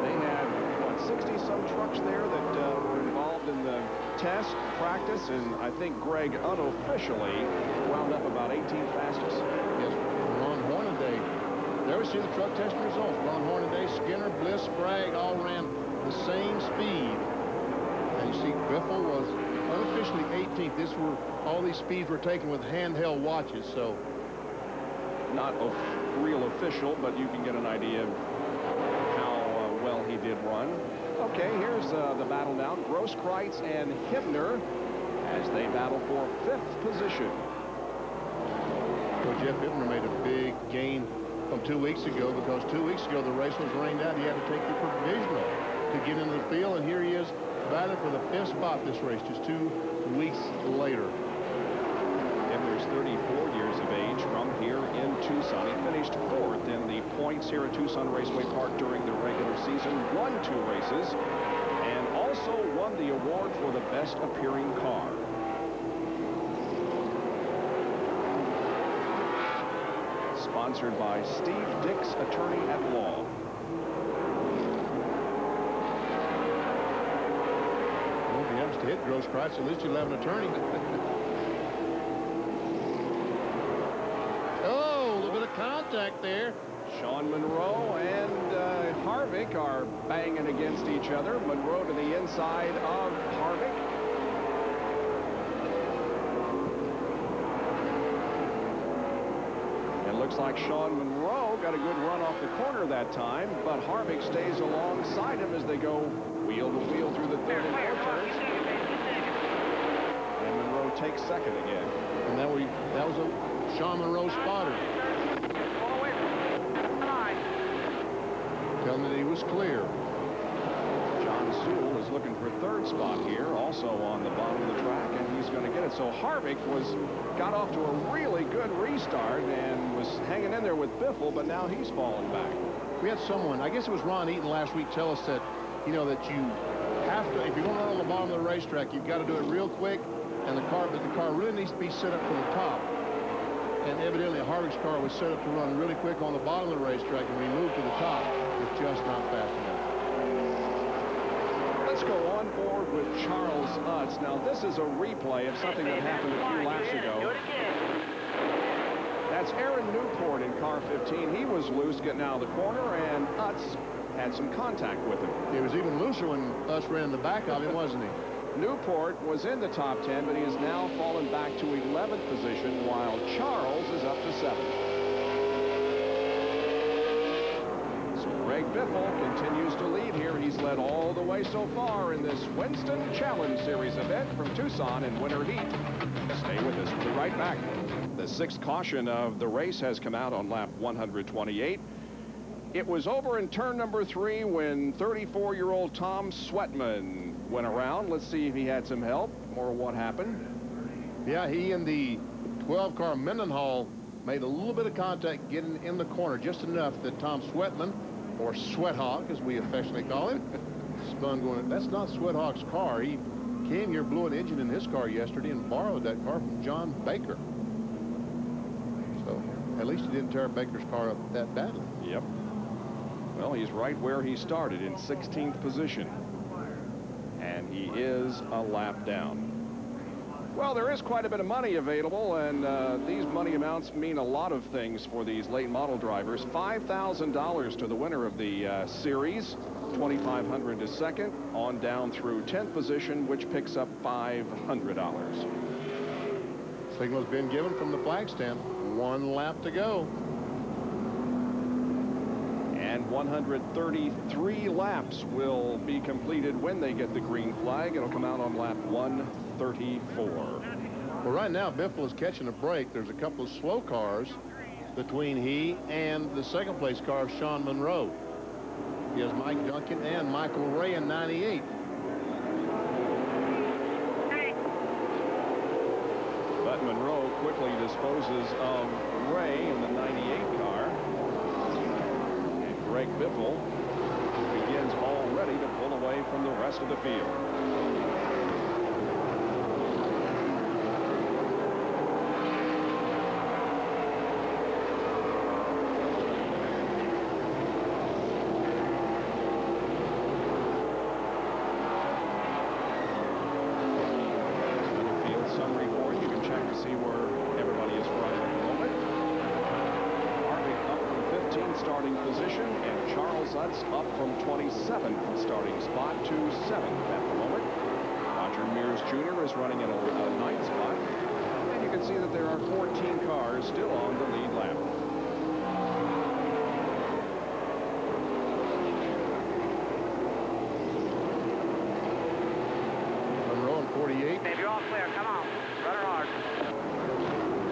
They had, what, 60-some trucks there that were involved in the test, practice, and I think Greg unofficially wound up about 18th fastest. Yes, Ron Hornaday. There we see the truck testing results. Ron Hornaday, Skinner, Bliss, Sprague all ran the same speed. And you see Biffle was unofficially 18th. All these speeds were taken with handheld watches, so. Not a real official, but you can get an idea of how well he did run. Okay, here's the battle now. Grosskreutz and Hibner as they battle for 5th position. Well, Jeff Hibner made a big gain from 2 weeks ago, because 2 weeks ago the race was rained out. He had to take the provisional to get into the field, and here he is battling for the 5th spot this race just 2 weeks later. Hibner's 34 years of age from here in Tucson. He finished 4th in the points here at Tucson Raceway Park during the regular season, won 2 races, and also won the award for the best appearing car. Sponsored by Steve Dix, attorney at law. Well, if he happens to hit Grosskreutz, at least he'll have an attorney. Contact there. Shawn Monroe and Harvick are banging against each other. Monroe to the inside of Harvick. It looks like Shawn Monroe got a good run off the corner that time, but Harvick stays alongside him as they go wheel to wheel through the 3rd and 4th turns. And Monroe takes 2nd again. And that was a Shawn Monroe spotter. Telling that he was clear. John Sewell is looking for 3rd spot here, also on the bottom of the track, and he's going to get it. So Harvick got off to a really good restart and was hanging in there with Biffle, but now he's falling back. We had someone, I guess it was Ron Eaton last week, tell us that, you know, that you have to, if you're going to run on the bottom of the racetrack, you've got to do it real quick, and the car really needs to be set up from the top. And evidently Harvick's car was set up to run really quick on the bottom of the racetrack, and when he moved to the top, it's just not fast enough. Let's go on board with Charles Utz. Now, this is a replay of something that happened a few laps ago. That's Aaron Newport in car 15. He was loose getting out of the corner, and Utz had some contact with him. It was even looser when Utz ran in the back of him, wasn't he? Newport was in the top 10, but he has now fallen back to 11th position, while Charles is up to 7th. So Greg Biffle continues to lead here. He's led all the way so far in this Winston Challenge Series event from Tucson in winter heat. Stay with us. We'll be right back. The 6th caution of the race has come out on lap 128. It was over in turn number 3 when 34-year-old Tom Sweatman went around. Let's see if he had some help or what happened. Yeah, he and the 12-car Mendenhall made a little bit of contact getting in the corner, just enough that Tom Sweatman, or Sweathawk as we affectionately call him, spun going. That's not Sweathawk's car. He came here, blew an engine in his car yesterday, and borrowed that car from John Baker. So at least he didn't tear Baker's car up that badly. Yep. Well, he's right where he started, in 16th position. And he is a lap down. Well, there is quite a bit of money available, and these money amounts mean a lot of things for these late model drivers. $5,000 to the winner of the series, $2,500 to second, on down through 10th position, which picks up $500. Signal's been given from the flag stand. 1 lap to go. And 133 laps will be completed when they get the green flag. It'll come out on lap 134. Well, right now, Biffle is catching a break. There's a couple of slow cars between he and the second place car of Shawn Monroe. He has Mike Duncan and Michael Ray in 98. But Monroe quickly disposes of Ray in the 98 car. And Greg Biffle begins already to pull away from the rest of the field. Up from 27th starting spot to 7th at the moment. Roger Mears Jr. is running in a 9th spot. And you can see that there are 14 cars still on the lead lap. Monroe in 48. Dave, you're all clear. Come on. Run her hard.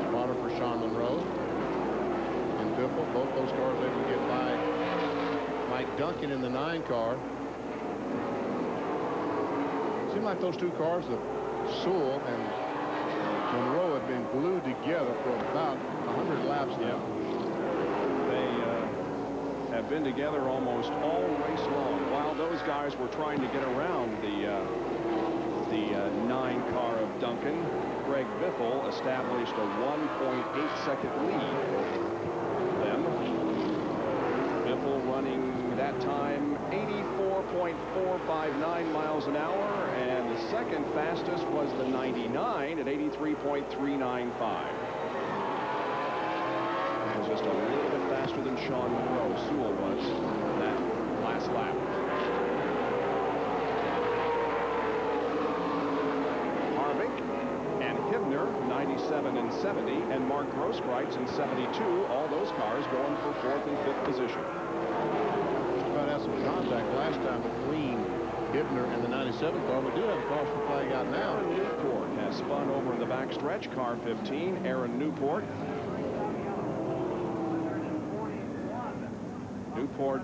Spotter for Shawn Monroe. And Biffle, both those cars able to get by Mike Duncan in the 9 car. It seemed like those two cars, the Sewell and Monroe, have been glued together for about 100 laps now. They have been together almost all race long. While those guys were trying to get around the 9 car of Duncan, Greg Biffle established a 1.8 second lead over them. Biffle running that time 84.459 miles an hour, and the second fastest was the 99 at 83.395. It was just a little bit faster than Shawn Monroe. Sewell was that last lap. Harvick and Hibner, 97 and 70, and Mark Grosskreutz in 72. All those cars going for 4th and 5th position. Had some contact last time between Hibner and the 97 car. We do have a caution flag out now. Aaron Newport has spun over in the backstretch. Car 15, Aaron Newport. Newport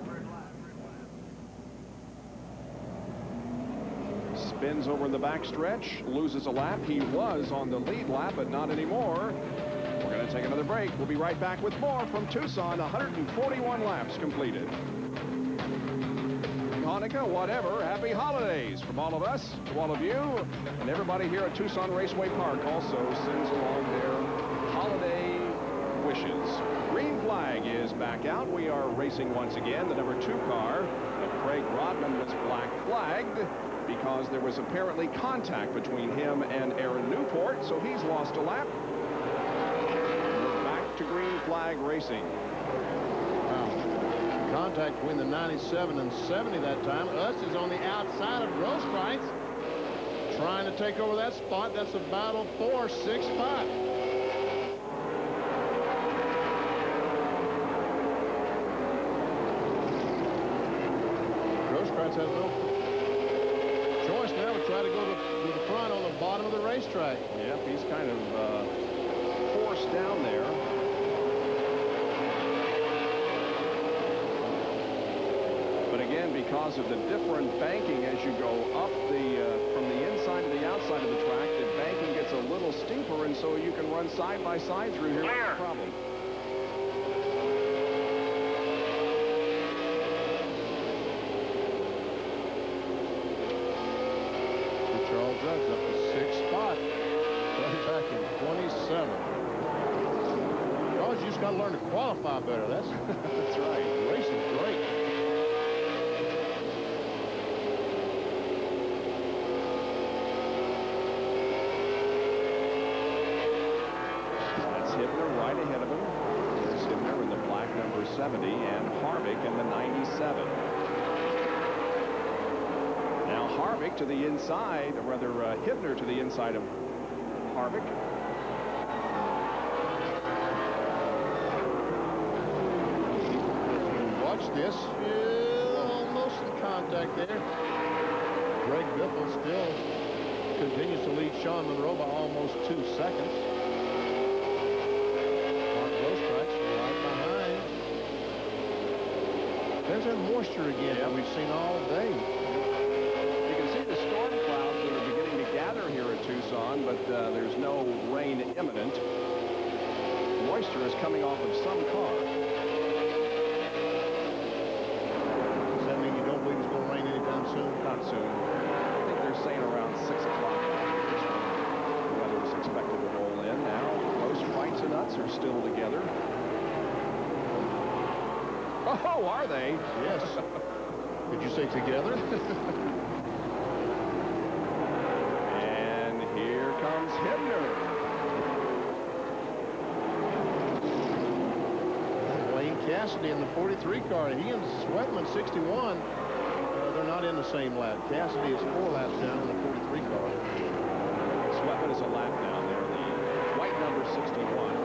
spins over in the backstretch, loses a lap. He was on the lead lap, but not anymore. We're going to take another break. We'll be right back with more from Tucson. 141 laps completed. Hanukkah, whatever, happy holidays from all of us to all of you, and everybody here at Tucson Raceway Park also sends along their holiday wishes. Green flag is back out. We are racing once again. The number 2 car of Craig Rodman was black flagged because there was apparently contact between him and Aaron Newport, so he's lost a lap. We're back to green flag racing. Contact between the 97 and 70 that time. Us is on the outside of Grosskreutz, trying to take over that spot. That's a battle for 6th spot. Grosskreutz has no choice now to try to go to the front on the bottom of the racetrack. Yep, he's kind of forced down there. Again, because of the different banking as you go up from the inside to the outside of the track, the banking gets a little steeper, and so you can run side by side through here. No problem. got to learn to qualify better. That's That's right. Racing's great. That's Hibbner right ahead of him. There's Hibbner in the black number 70 and Harvick in the 97. Now Harvick to the inside, or rather Hibbner to the inside of Harvick. Watch this. Almost in contact there. Greg Biffle still continues to lead Shawn Monroe by almost 2 seconds. Mark Rostracks right behind. There's that moisture again that we've seen all day. You can see the storm clouds that are beginning to gather here at Tucson, but there's no rain imminent. Moisture is coming off of some cars. Does that mean you don't believe it's going to rain anytime soon? Not soon. I think they're saying around 6 o'clock. The weather is expected to roll in now. Most fights and nuts are still together. Oh, are they? Yes. Did you say together? And here comes Hibbner. Wayne Cassidy in the 43 car. He and Sweatman 61. They're not in the same lap. Cassidy is 4 laps down in the 43 car. Sweatman is a lap down there. The white number 61.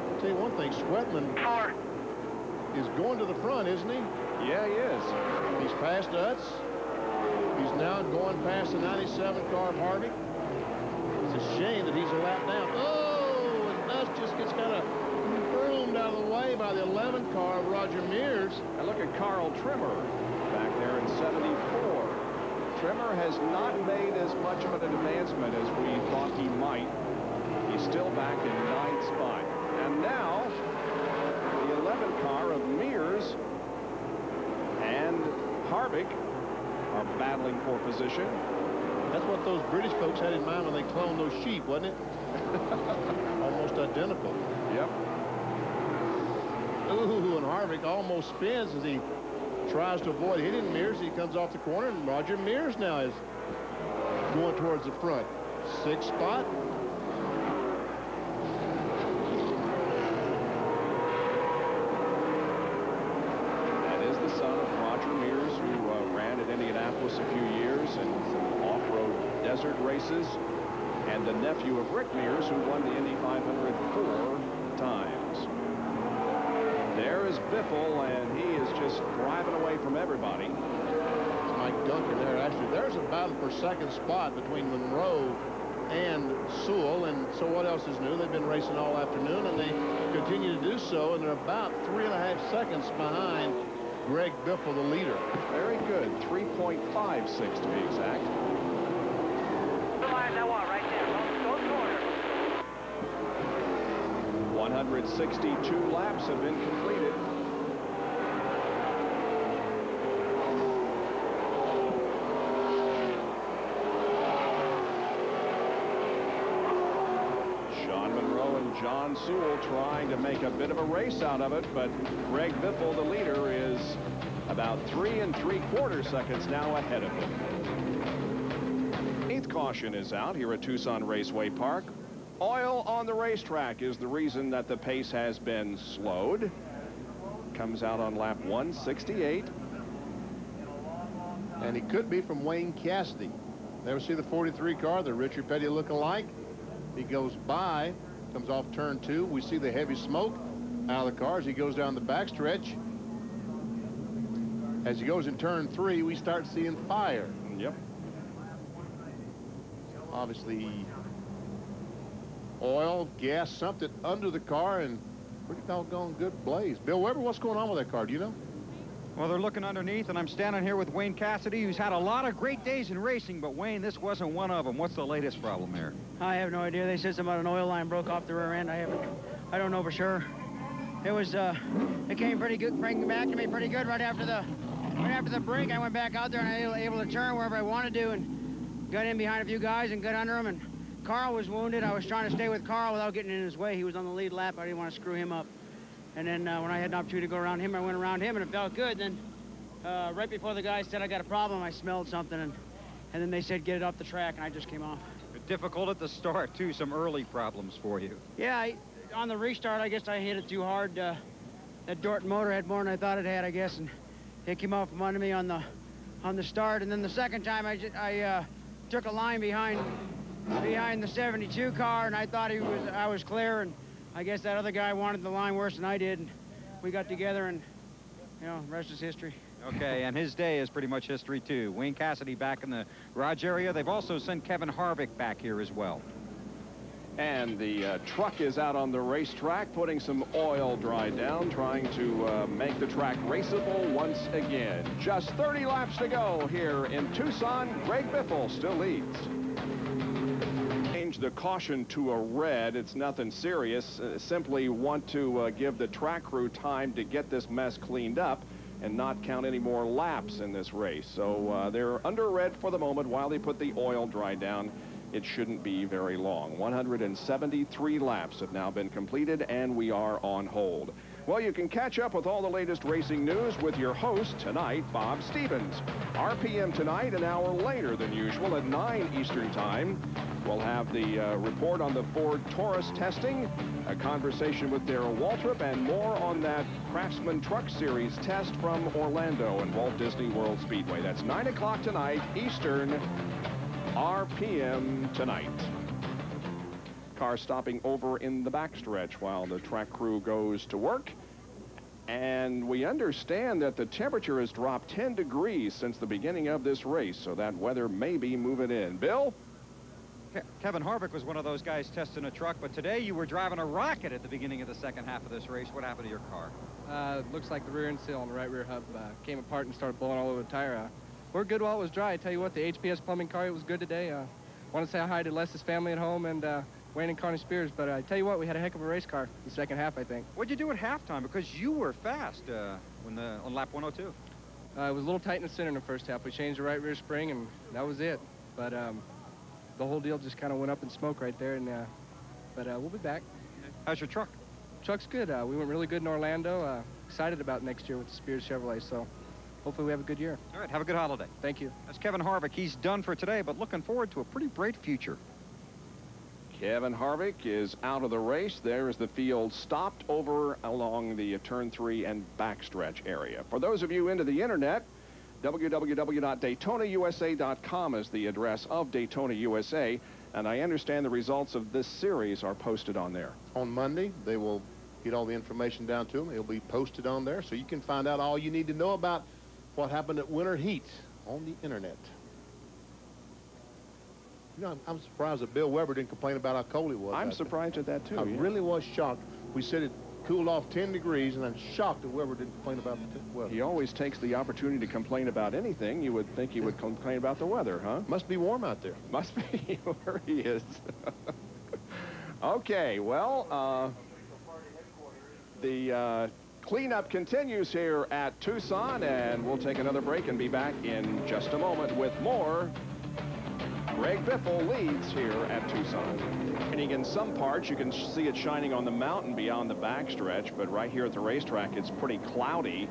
I'll tell you one thing. Sweatman is going to the front, isn't he? Yeah, he is. He's past Utz. He's now going past the 97 car of Harvick. It's a shame that he's a lap down. Oh, and Utz just gets kind of broomed out of the way by the 11 car of Roger Mears. And look at Carl Trimmer back there in 74. Trimmer has not made as much of an advancement as we thought he might. He's still back in 9th spot. And now, the 11 car of Mears and Harvick are battling for position. That's what those British folks had in mind when they cloned those sheep, wasn't it? Almost identical. Yep. Ooh, and Harvick almost spins as he tries to avoid hitting Mears. He comes off the corner, and Roger Mears now is going towards the front. 6th spot. That is the son of Roger Mears, who ran at Indianapolis a few years and some off-road desert races, and the nephew of Rick Mears, who won the Indy 500 4 times. There is Biffle, and he is just driving away from everybody. It's Mike Duncan there. Actually, there's a battle for 2nd spot between Monroe and Sewell, and so what else is new? They've been racing all afternoon, and they continue to do so, and they're about 3.5 seconds behind Greg Biffle, the leader. Very good. 3.56 to be exact. The line I want right there. Don't corner. 162 laps have been completed. Shawn Monroe and John Sewell trying to make a bit of a race out of it, but Greg Biffle, the leader, is about 3 3/4 seconds now ahead of him. 8th caution is out here at Tucson Raceway Park. Oil on the racetrack is the reason that the pace has been slowed. Comes out on lap 168. And he could be from Wayne Cassidy. Never see the 43 car, the Richard Petty look-alike. He goes by, comes off turn 2. We see the heavy smoke out of the car as he goes down the backstretch. As he goes in turn 3, we start seeing fire. Yep. Obviously, oil, gas, something under the car, and pretty doggone good blaze. Bill Weber, what's going on with that car? Do you know? Well, they're looking underneath, and I'm standing here with Wayne Cassidy, who's had a lot of great days in racing, but Wayne, this wasn't one of them. What's the latest problem there? I have no idea. They said something about an oil line broke off the rear end. I don't know for sure. It was it came pretty good, bringing back to me pretty good right after the break. I went back out there and I was able to turn wherever I wanted to and got in behind a few guys and got under them and Carl was wounded. I was trying to stay with Carl without getting in his way. He was on the lead lap. I didn't want to screw him up. And then when I had an opportunity to go around him, I went around him, and it felt good. Then right before the guy said I got a problem, I smelled something, and then they said get it off the track, and I just came off. Difficult at the start, too. Some early problems for you. Yeah, on the restart, I guess I hit it too hard. That Dorton motor had more than I thought it had, I guess, and it came out from under me on the start. And then the second time, I took a line behind the 72 car, and I thought I was clear, and I guess that other guy wanted the line worse than I did, and we got together, and you know, the rest is history. Okay, and his day is pretty much history, too. Wayne Cassidy back in the garage area. They've also sent Kevin Harvick back here as well. And the truck is out on the racetrack, putting some oil dry down, trying to make the track raceable once again. Just 30 laps to go here in Tucson. Greg Biffle still leads. Change the caution to a red. It's nothing serious. Simply want to give the track crew time to get this mess cleaned up and not count any more laps in this race. So they're under red for the moment while they put the oil dry down. It shouldn't be very long. 173 laps have now been completed, and we are on hold. Well, you can catch up with all the latest racing news with your host tonight, Bob Stevens. RPM tonight, an hour later than usual at 9 Eastern Time. We'll have the report on the Ford Taurus testing, a conversation with Darrell Waltrip, and more on that Craftsman Truck Series test from Orlando and Walt Disney World Speedway. That's 9 o'clock tonight, Eastern, RPM tonight. Car stopping over in the backstretch while the track crew goes to work. And we understand that the temperature has dropped 10 degrees since the beginning of this race, so that weather may be moving in. Bill? Kevin Harvick was one of those guys testing a truck, but today you were driving a rocket at the beginning of the second half of this race. What happened to your car? Looks like the rear end seal on the right rear hub came apart and started blowing all over the tire. We're good while it was dry. I tell you what, the HPS plumbing car, it was good today. Want to say hi to Les's family at home and Wayne and Connie Spears, but I tell you what, we had a heck of a race car the second half, I think. What'd you do at halftime? Because you were fast on lap 102. It was a little tight in the center in the first half. We changed the right rear spring, and that was it. But the whole deal just kind of went up in smoke right there, and but we'll be back. How's your truck? Truck's good. We went really good in Orlando. Excited about next year with the Spears Chevrolet, so hopefully we have a good year. All right, have a good holiday. Thank you. That's Kevin Harvick. He's done for today, but looking forward to a pretty bright future. Kevin Harvick is out of the race. There is the field stopped over along the turn 3 and backstretch area. For those of you into the internet, www.DaytonaUSA.com is the address of Daytona USA, and I understand the results of this series are posted on there. On Monday, they will get all the information down to them. It'll be posted on there, so you can find out all you need to know about what happened at Winter Heat on the internet. You know, I'm surprised that Bill Weber didn't complain about how cold it was. I'm surprised at that, too. I really was shocked. We said it cooled off 10 degrees, and I'm shocked that Weber didn't complain about the weather. He always takes the opportunity to complain about anything. You would think he would complain about the weather, huh? Must be warm out there. Must be where he is. Okay, well, the cleanup continues here at Tucson, and we'll take another break and be back in just a moment with more. Greg Biffle leads here at Tucson. And in some parts, you can see it shining on the mountain beyond the backstretch, but right here at the racetrack, it's pretty cloudy,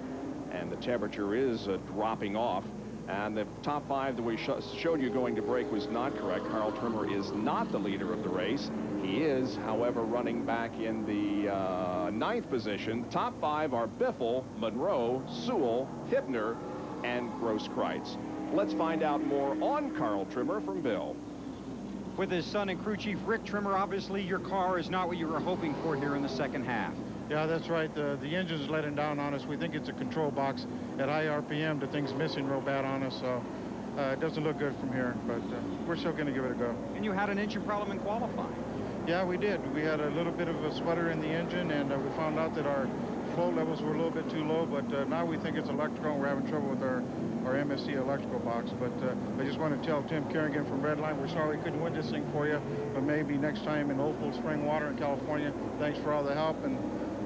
and the temperature is dropping off. And the top 5 that we showed you going to break was not correct. Carl Trimmer is not the leader of the race. He is, however, running back in the 9th position. The top 5 are Biffle, Monroe, Sewell, Hibner, and Grosskreutz. Let's find out more on Carl Trimmer from Bill. With his son and crew chief Rick Trimmer, obviously your car is not what you were hoping for here in the second half. Yeah, that's right. The engine's letting down on us. We think it's a control box at high RPM. The thing's missing real bad on us, so it doesn't look good from here, but we're still going to give it a go. And you had an engine problem in qualifying. Yeah, we did. We had a little bit of a sputter in the engine, and we found out that our flow levels were a little bit too low, but now we think it's electrical, and we're having trouble with our MSC electrical box. But I just want to tell Tim Kerrigan from Redline, we're sorry we couldn't win this thing for you, but maybe next time in Opal Spring Water in California. Thanks for all the help, and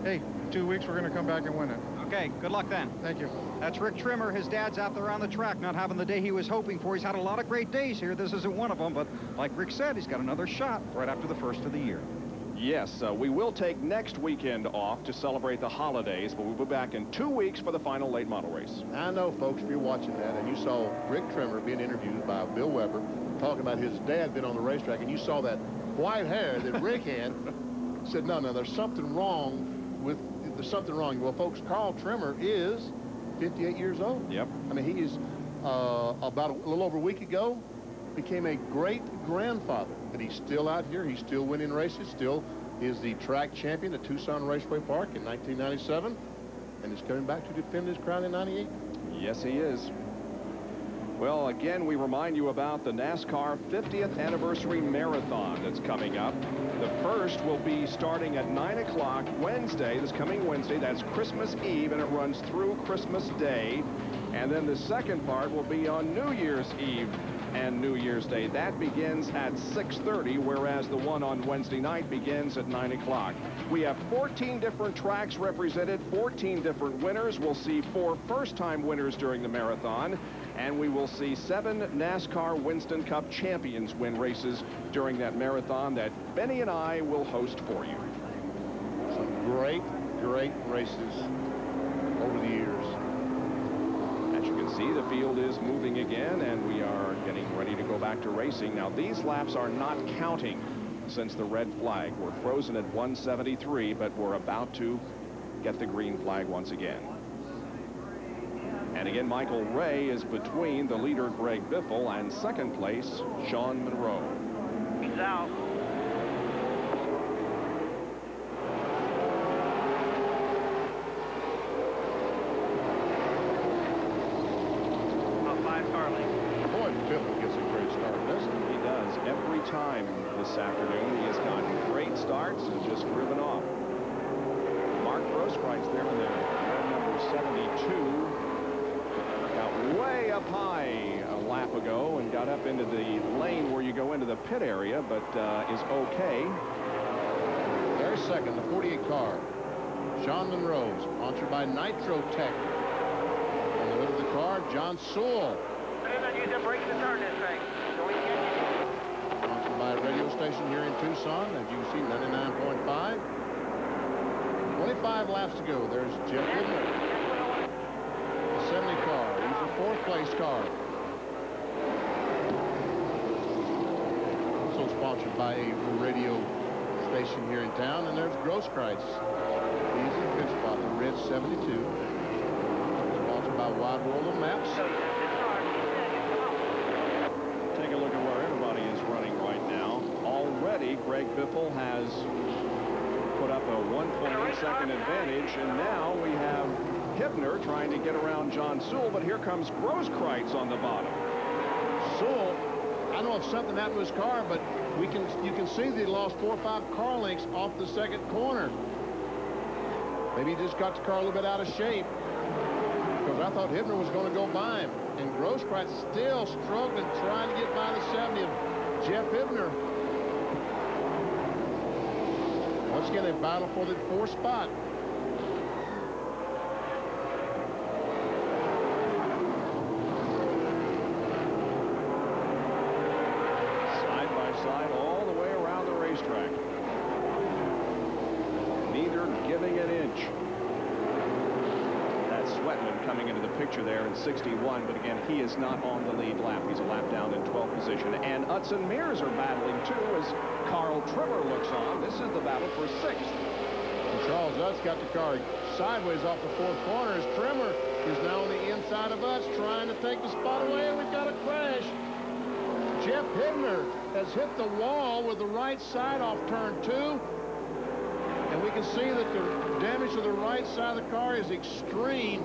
hey, in 2 weeks we're going to come back and win it. Okay, good luck then. Thank you. That's Rick Trimmer. His dad's out there on the track, not having the day he was hoping for. He's had a lot of great days here. This isn't one of them, but like Rick said, he's got another shot right after the first of the year. Yes, we will take next weekend off to celebrate the holidays, but we'll be back in 2 weeks for the final late model race. I know, folks, if you're watching that and you saw Rick Trimmer being interviewed by Bill Weber talking about his dad being on the racetrack, and you saw that white hair that Rick had, said, no, there's something wrong with, there's something wrong. Well, folks, Carl Trimmer is 58 years old. Yep. I mean, he is about a little over a week ago became a great-grandfather, but he's still out here. He's still winning races, still is the track champion at Tucson Raceway Park in 1997, and is coming back to defend his crown in 98. Yes, he is. Well, again, we remind you about the NASCAR 50th Anniversary Marathon that's coming up. The first will be starting at 9 o'clock Wednesday, this coming Wednesday. That's Christmas Eve, and it runs through Christmas Day. And then the second part will be on New Year's Eve and New Year's Day. That begins at 6:30, whereas the one on Wednesday night begins at 9 o'clock. We have 14 different tracks represented, 14 different winners. We'll see 4 first-time winners during the marathon, and we will see 7 NASCAR Winston Cup champions win races during that marathon that Benny and I will host for you. Some great races over the years. As you can see, the field is moving again, and we are getting ready to go back to racing. Now, these laps are not counting since the red flag. We're frozen at 173, but we're about to get the green flag once again. And again, Michael Ray is between the leader, Greg Biffle, and second place, Shawn Monroe. He's out. Boy, Biffle gets a great start, doesn't he? He does. Every time this afternoon, he has gotten great starts and just driven off. Mark Grosskreitz there in the number 72. Got way up high a lap ago and got up into the lane where you go into the pit area, but is okay. There's second, the 48 car. Shawn Monroe, sponsored by Nitro Tech. On the hood of the car, John Sewell. Use the brakes to turn this thing. Sponsored by a radio station here in Tucson, as you can see, 99.5. 25 laps to go. There's Jeff Whitmer. The 70 car. He's a 4th place car. Also sponsored by a radio station here in town. And there's Grosskreitz. He's in 5th spot, the red 72. Sponsored by Wide World of Maps. Take a look at where everybody is running right now. Already, Greg Biffle has put up a 1.8-second advantage, and now we have Hibner trying to get around John Sewell, but here comes Grosskreitz on the bottom. Sewell, I don't know if something happened to his car, but you can see that he lost 4 or 5 car lengths off the second corner. Maybe he just got the car a little bit out of shape, because I thought Hibner was going to go by him. And Grosskreitz still struggling, trying to get by the 70 of Jeff Hibner. Once again, a battle for the 4th spot. Side by side all the way around the racetrack. Neither giving an inch. Sweatman coming into the picture there in 61, but again, he is not on the lead lap. He's a lap down in 12th position. And Utz and Mears are battling too as Carl Trimmer looks on. This is the battle for 6th. And Charles Utz got the car sideways off the 4th corner as Trimmer is now on the inside of Utz trying to take the spot away, and we've got a crash. Jeff Hibner has hit the wall with the right side off turn 2. And we can see that the damage to the right side of the car is extreme.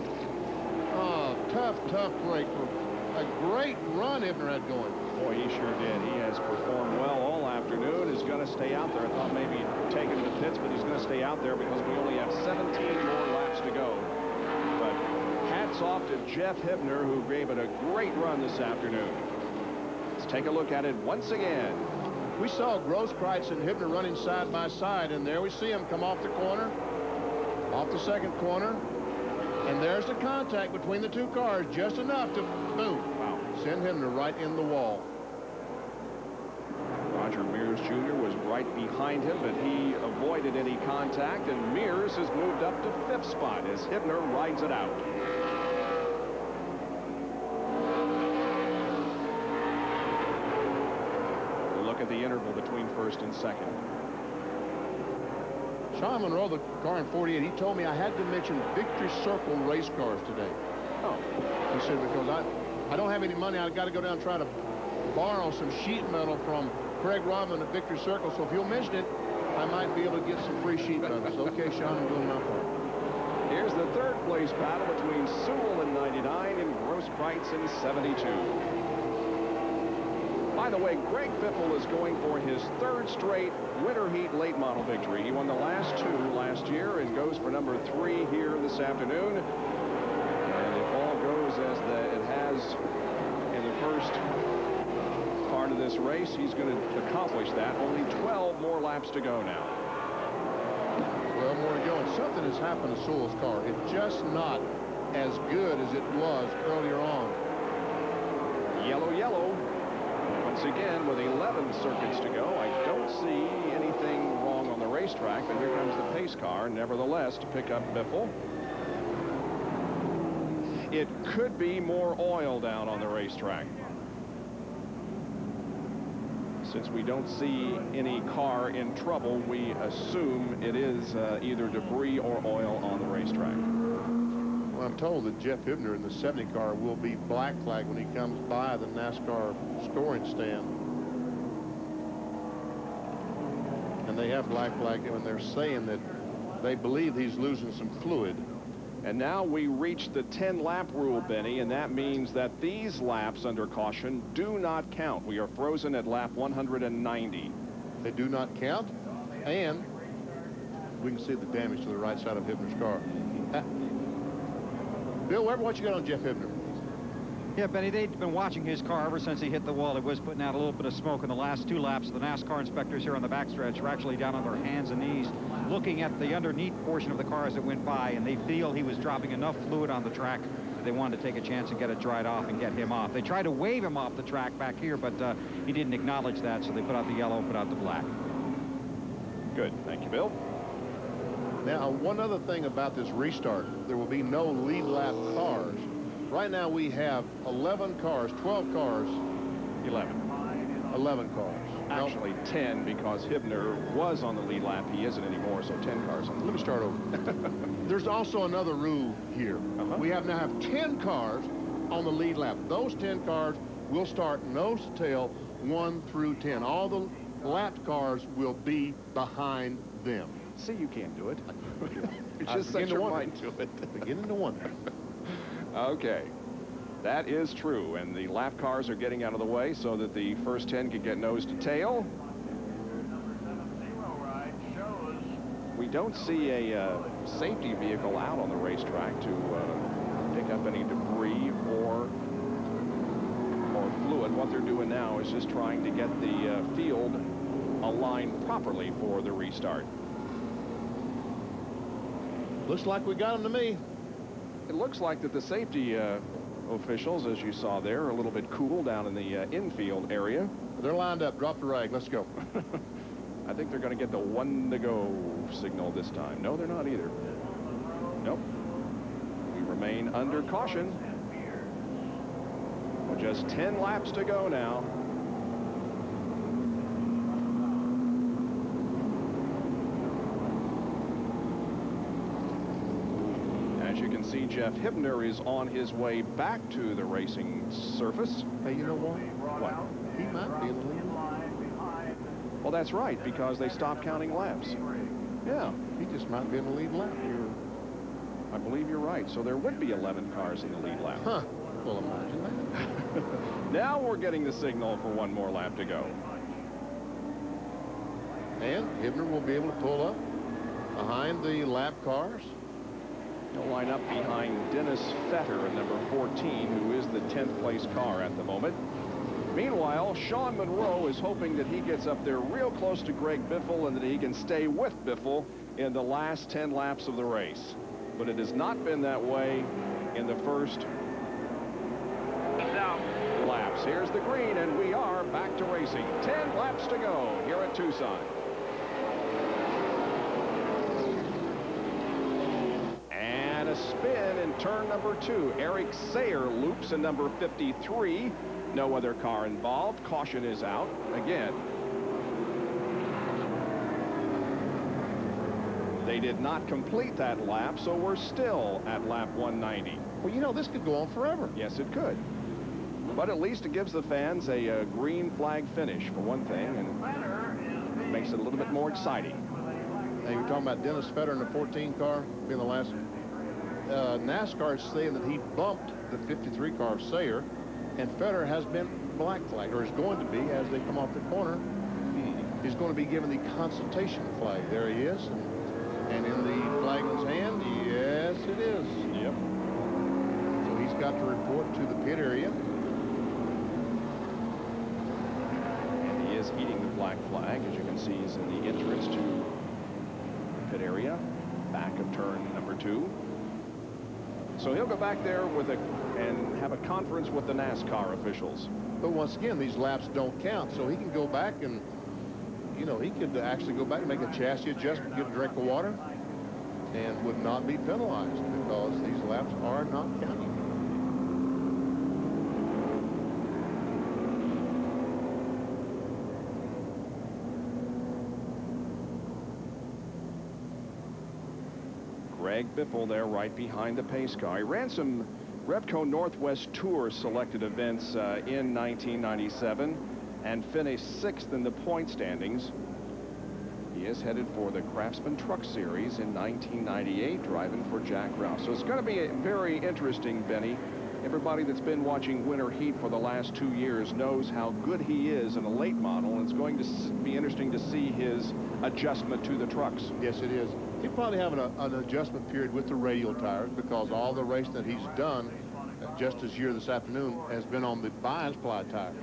Oh, tough break. A great run Hibner had going. Boy, he sure did. He has performed well all afternoon. Is going to stay out there. I thought maybe taking him to pits, but he's going to stay out there because we only have 17 more laps to go. But hats off to Jeff Hibner, who gave it a great run this afternoon. Let's take a look at it once again. We saw Grosskreitz and Hibner running side by side, and there we see him come off the corner, off the second corner. And there's the contact between the two cars, just enough to, boom, send him right in the wall. Roger Mears Jr. was right behind him, but he avoided any contact, and Mears has moved up to 5th spot as Hibner rides it out. Look at the interval between 1st and 2nd. Shawn Monroe, the car in 48, he told me I had to mention Victory Circle race cars today. Oh. He said, because I don't have any money, I've got to go down and try to borrow some sheet metal from Craig Rodman at Victory Circle, so if you'll mention it, I might be able to get some free sheet metal. So, okay, Shawn, I'm doing my part. Here's the 3rd place battle between Sewell in 99 and Grosskreutz in 72. By the way, Greg Biffle is going for his 3rd straight winter heat late model victory. He won the last 2 last year and goes for number 3 here this afternoon. And if all goes as it has in the first part of this race, he's going to accomplish that. Only 12 more laps to go now. 12 more to go, and something has happened to Sewell's car. It's just not as good as it was earlier on. Yellow, yellow. Once again, with 11 circuits to go, I don't see anything wrong on the racetrack, but here comes the pace car, nevertheless, to pick up Biffle. It could be more oil down on the racetrack. Since we don't see any car in trouble, we assume it is either debris or oil on the racetrack. Well, I'm told that Jeff Hibner in the 70 car will be black flagged when he comes by the NASCAR scoring stand. And they have black flagged him, and they're saying that they believe he's losing some fluid. And now we reach the 10-lap rule, Benny, and that means that these laps under caution do not count. We are frozen at lap 190. They do not count, and we can see the damage to the right side of Hibner's car. Bill Weber, what you got on Jeff Hibner? Yeah, Benny, they've been watching his car ever since he hit the wall. It was putting out a little bit of smoke in the last 2 laps. The NASCAR inspectors here on the backstretch were actually down on their hands and knees looking at the underneath portion of the car as it went by, and they feel he was dropping enough fluid on the track that they wanted to take a chance and get it dried off and get him off. They tried to wave him off the track back here, but he didn't acknowledge that, so they put out the yellow and put out the black. Good. Thank you, Bill. Now, one other thing about this restart, there will be no lead lap cars. Right now we have 11 cars, 12 cars. 11 cars. Actually, 10, because Hibner was on the lead lap. He isn't anymore, so 10 cars on the lead. Let me start over. There's also another rule here. We now have 10 cars on the lead lap. Those 10 cars will start nose to tail 1 through 10. All the lapped cars will be behind them. See, you can't do it. You just set your mind to it. Beginning to wonder. Okay. That is true, and the lap cars are getting out of the way so that the first 10 can get nose to tail. We don't see a safety vehicle out on the racetrack to pick up any debris or fluid. What they're doing now is just trying to get the field aligned properly for the restart. Looks like we got them to me. It looks like that the safety officials, as you saw there, are a little bit cool down in the infield area. They're lined up. Drop the rag. Let's go. I think they're going to get the 1 to go signal this time. No, they're not either. Nope. We remain under caution. Well, just 10 laps to go now. As you can see, Jeff Hibner is on his way back to the racing surface. Hey, you know what? What? He might be in the lead. Well, that's right, because they stopped counting laps. Yeah. He just might be in the lead lap. I believe you're right. So there would be 11 cars in the lead lap. Huh. Well, imagine that. Now we're getting the signal for 1 more lap to go. And Hibner will be able to pull up behind the lap cars. He'll line up behind Dennis Fetter in number 14, who is the 10th place car at the moment. Meanwhile, Shawn Monroe is hoping that he gets up there real close to Greg Biffle and that he can stay with Biffle in the last 10 laps of the race. but it has not been that way in the first laps. Here's the green, and we are back to racing. 10 laps to go here at Tucson. And a spin in turn number 2. Eric Sayer loops in number 53. No other car involved. Caution is out again. They did not complete that lap, so we're still at lap 190. Well, you know, this could go on forever. Yes, it could. But at least it gives the fans a green flag finish, for one thing, and makes it a little bit more exciting. Now, you're talking about Dennis Fetter in the 14 car being the last. NASCAR is saying that he bumped the 53 car of Sayer, and Fetter has been black flagged, or is going to be as they come off the corner. He's going to be given the consultation flag. There he is. And in the flagman's hand, yes, it is. Yep. So he's got to report to the pit area. And he is eating the black flag. As you can see, he's in the entrance to the pit area, back of turn number 2. So he'll go back there and have a conference with the NASCAR officials. But once again, these laps don't count, so he can go back and, you know, he could actually go back and make a chassis adjustment, get a drink of water, and would not be penalized because these laps are not counting. Greg Biffle there right behind the pace car. He ran some Revco Northwest Tour selected events in 1997 and finished 6th in the point standings. He is headed for the Craftsman Truck Series in 1998, driving for Jack Rouse. So it's going to be very interesting, Benny. Everybody that's been watching Winter Heat for the last 2 years knows how good he is in a late model, and it's going to be interesting to see his adjustment to the trucks. Yes, it is. He'll probably have an adjustment period with the radial tires because all the racing that he's done just this year, this afternoon, has been on the bias ply tires.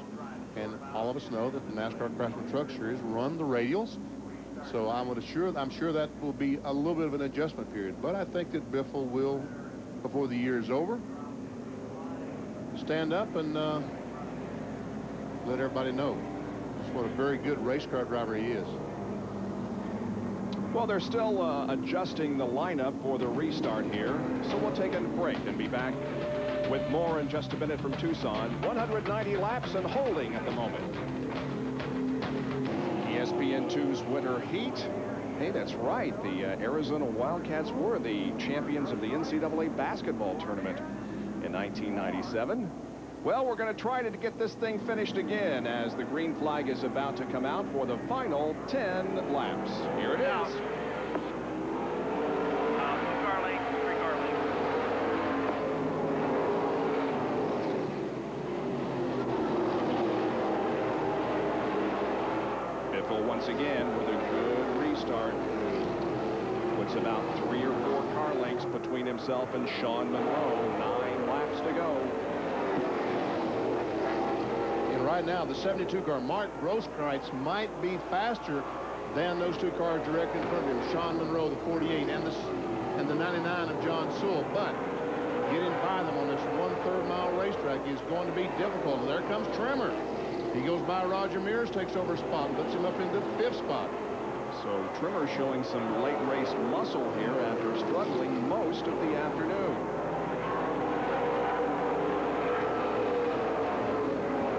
And all of us know that the NASCAR Craftsman Truck Series run the radials. So I'm sure that will be a little bit of an adjustment period. But I think that Biffle will, before the year is over, stand up and let everybody know just what a very good race car driver he is. Well, they're still adjusting the lineup for the restart here. So we'll take a break and be back with more in just a minute from Tucson. 190 laps and holding at the moment. ESPN2's Winter Heat. Hey, that's right. The Arizona Wildcats were the champions of the NCAA basketball tournament in 1997. Well, we're going to try to get this thing finished again as the green flag is about to come out for the final 10 laps. Here it is. Once again with a good restart. Puts about 3 or 4 car lengths between himself and Shawn Monroe. 9 laps to go. And right now, the 72 car, Mark Grosskreutz, might be faster than those 2 cars directly in front of him. Shawn Monroe, the 48, and the 99 of John Sewell. But getting by them on this 1/3 mile racetrack is going to be difficult. And there comes Trimmer. He goes by Roger Mears, takes over a spot, puts him up into the 5th spot. So Trimmer showing some late race muscle here after struggling most of the afternoon.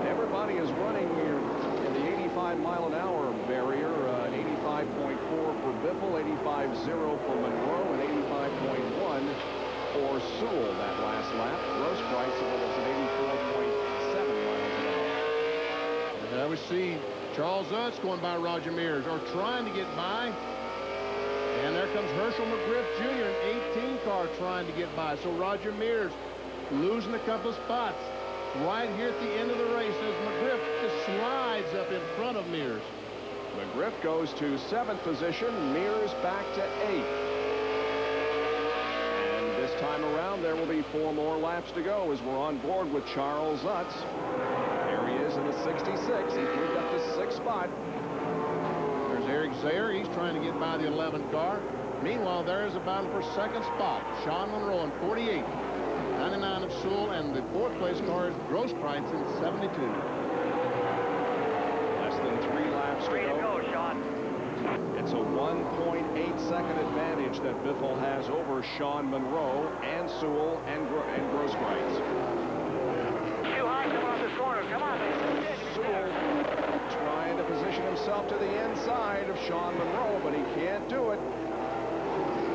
Everybody is running in the 85-mile-an-hour barrier. 85.4 for Biffle, 85.0 for Monroe, and 85.1 for Sewell that last lap. Grosskreutz was at 84.7 miles an hour. Now we see Charles Utz going by Roger Mears, or trying to get by. And there comes Herschel McGriff Jr., an 18 car trying to get by. So Roger Mears losing a couple of spots right here at the end of the race as McGriff just slides up in front of Mears. McGriff goes to 7th position, Mears back to 8th. And this time around, there will be 4 more laps to go as we're on board with Charles Utz. There he is in the 66. He moved up to 6th spot. There's Eric Zayer. He's trying to get by the 11 car. Meanwhile, there is a battle for second spot. Shawn Monroe in 48. 99 of Sewell, and the fourth place car is Grosskreutz in 72. Less than 3 laps to Ready to go. go, Shawn. It's a 1.8-second advantage that Biffle has over Shawn Monroe and Sewell and Grosskreutz. Too high coming off this corner. Come on, man. Sewell trying to position himself to the inside of Shawn Monroe, but he can't do it.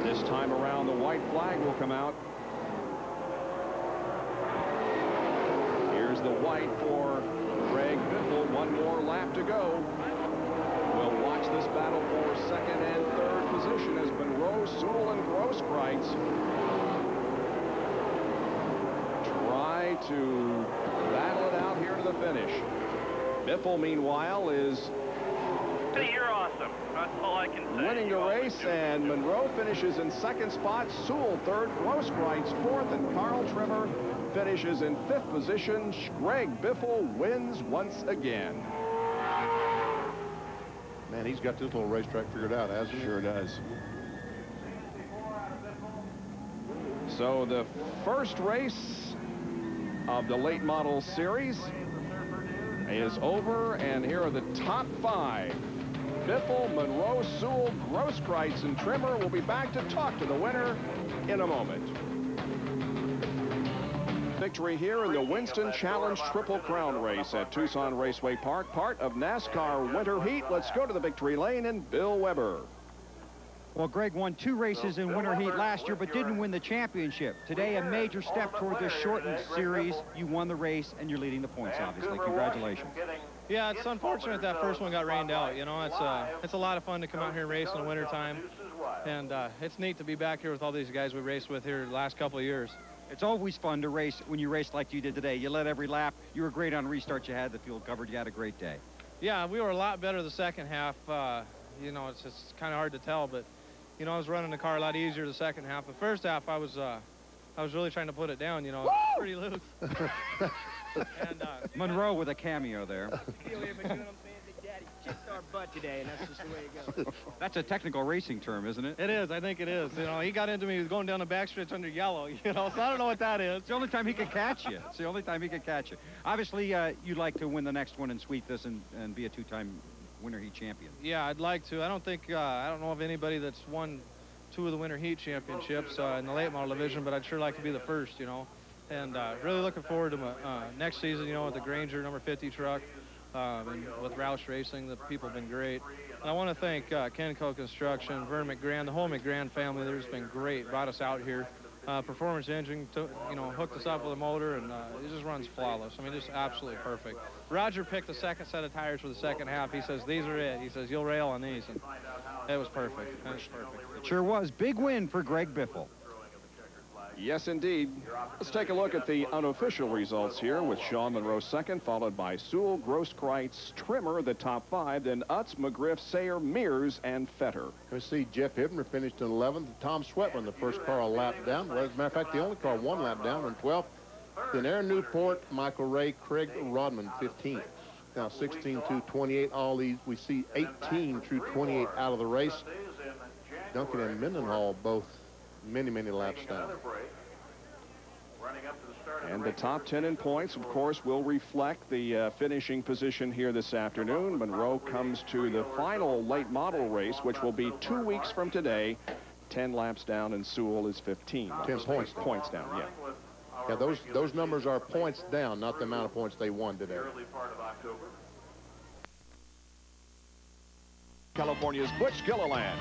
This time around, the white flag will come out. Here's the white for Greg Biffle. One more lap to go. We'll watch this battle for second and third position as Monroe, Sewell, and Grosskreutz try to battle it out here to the finish. Biffle, meanwhile, is You're awesome. That's all I can say. winning the race, and Monroe finishes in second spot, Sewell third, Grosskreutz fourth, and Carl Trimmer finishes in fifth position. Greg Biffle wins once again. Man, he's got this little racetrack figured out, hasn't he? Sure does. So the first race of the late model series is over, and here are the top 5. Biffle, Monroe, Sewell, Grosskreutz, and Trimmer. Will be back to talk to the winner in a moment. Victory here in the Winston Challenge Triple Crown race at Tucson Raceway Park, part of NASCAR Winter Heat. Let's go to the victory lane and Bill Weber. Well, Greg won 2 races in Winter Heat last year, but didn't win the championship. Today, a major step toward this shortened series. You won the race, and you're leading the points, obviously. Congratulations. Yeah, it's unfortunate that first one got rained out. You know, it's a lot of fun to come out here and race in the wintertime. And it's neat to be back here with all these guys we raced with here the last couple of years. It's always fun to race when you race like you did today. You led every lap. You were great on restarts. You had the field covered. You had a great day. Yeah, we were a lot better the second half. You know, it's kind of hard to tell, but, you know, I was running the car a lot easier the second half. The first half, I was really trying to put it down, you know. Pretty loose. And, Monroe with a cameo there. Kicked our butt today, and that's just the way it goes. That's a technical racing term, isn't it? It is. I think it is. You know, he got into me. He was going down the backstretch under yellow, you know, so I don't know what that is. It's the only time he could catch you. It's the only time he could catch you. Obviously, you'd like to win the next one and sweep this and be a 2-time Winter Heat champion. Yeah, I'd like to. I don't know of anybody that's won 2 of the Winter Heat championships in the late model division, but I'd sure like to be the first, you know. And really looking forward to next season, you know, with the Granger number 50 truck. And with Roush Racing, the people have been great. And I want to thank Kenco Construction, Vern McGran, the whole McGran family. They've just been great. Brought us out here. Performance Engine, you know, hooked us up with a motor, and it just runs flawless. I mean, just absolutely perfect. Roger picked the second set of tires for the second half. He says, these are it. He says, you'll rail on these. And it was perfect. It was perfect. It sure was. Big win for Greg Biffle. Yes, indeed. Let's take a look at the unofficial results here with Shawn Monroe second, followed by Sewell, Grosskreutz, Trimmer, the top 5, then Utz, McGriff, Sayer, Mears, and Fetter. We see Jeff Hibner finished in 11th. Tom Sweatman, the first car a lap down. Well, as a matter of fact, the only car 1 lap down in 12th. Then Aaron Newport, Michael Ray, Craig Rodman, 15th. Now 16 to 28. All these, we see 18 through 28 out of the race. Duncan and Mendenhall both many laps down. And the top 10 in points, of course, will reflect the finishing position here this afternoon. Monroe comes to the final late model race, which will be 2 weeks from today. 10 laps down, and Sewell is 15. 10 points down, yeah. Yeah, those numbers are points down, not the amount of points they won today. California's Butch Gilliland.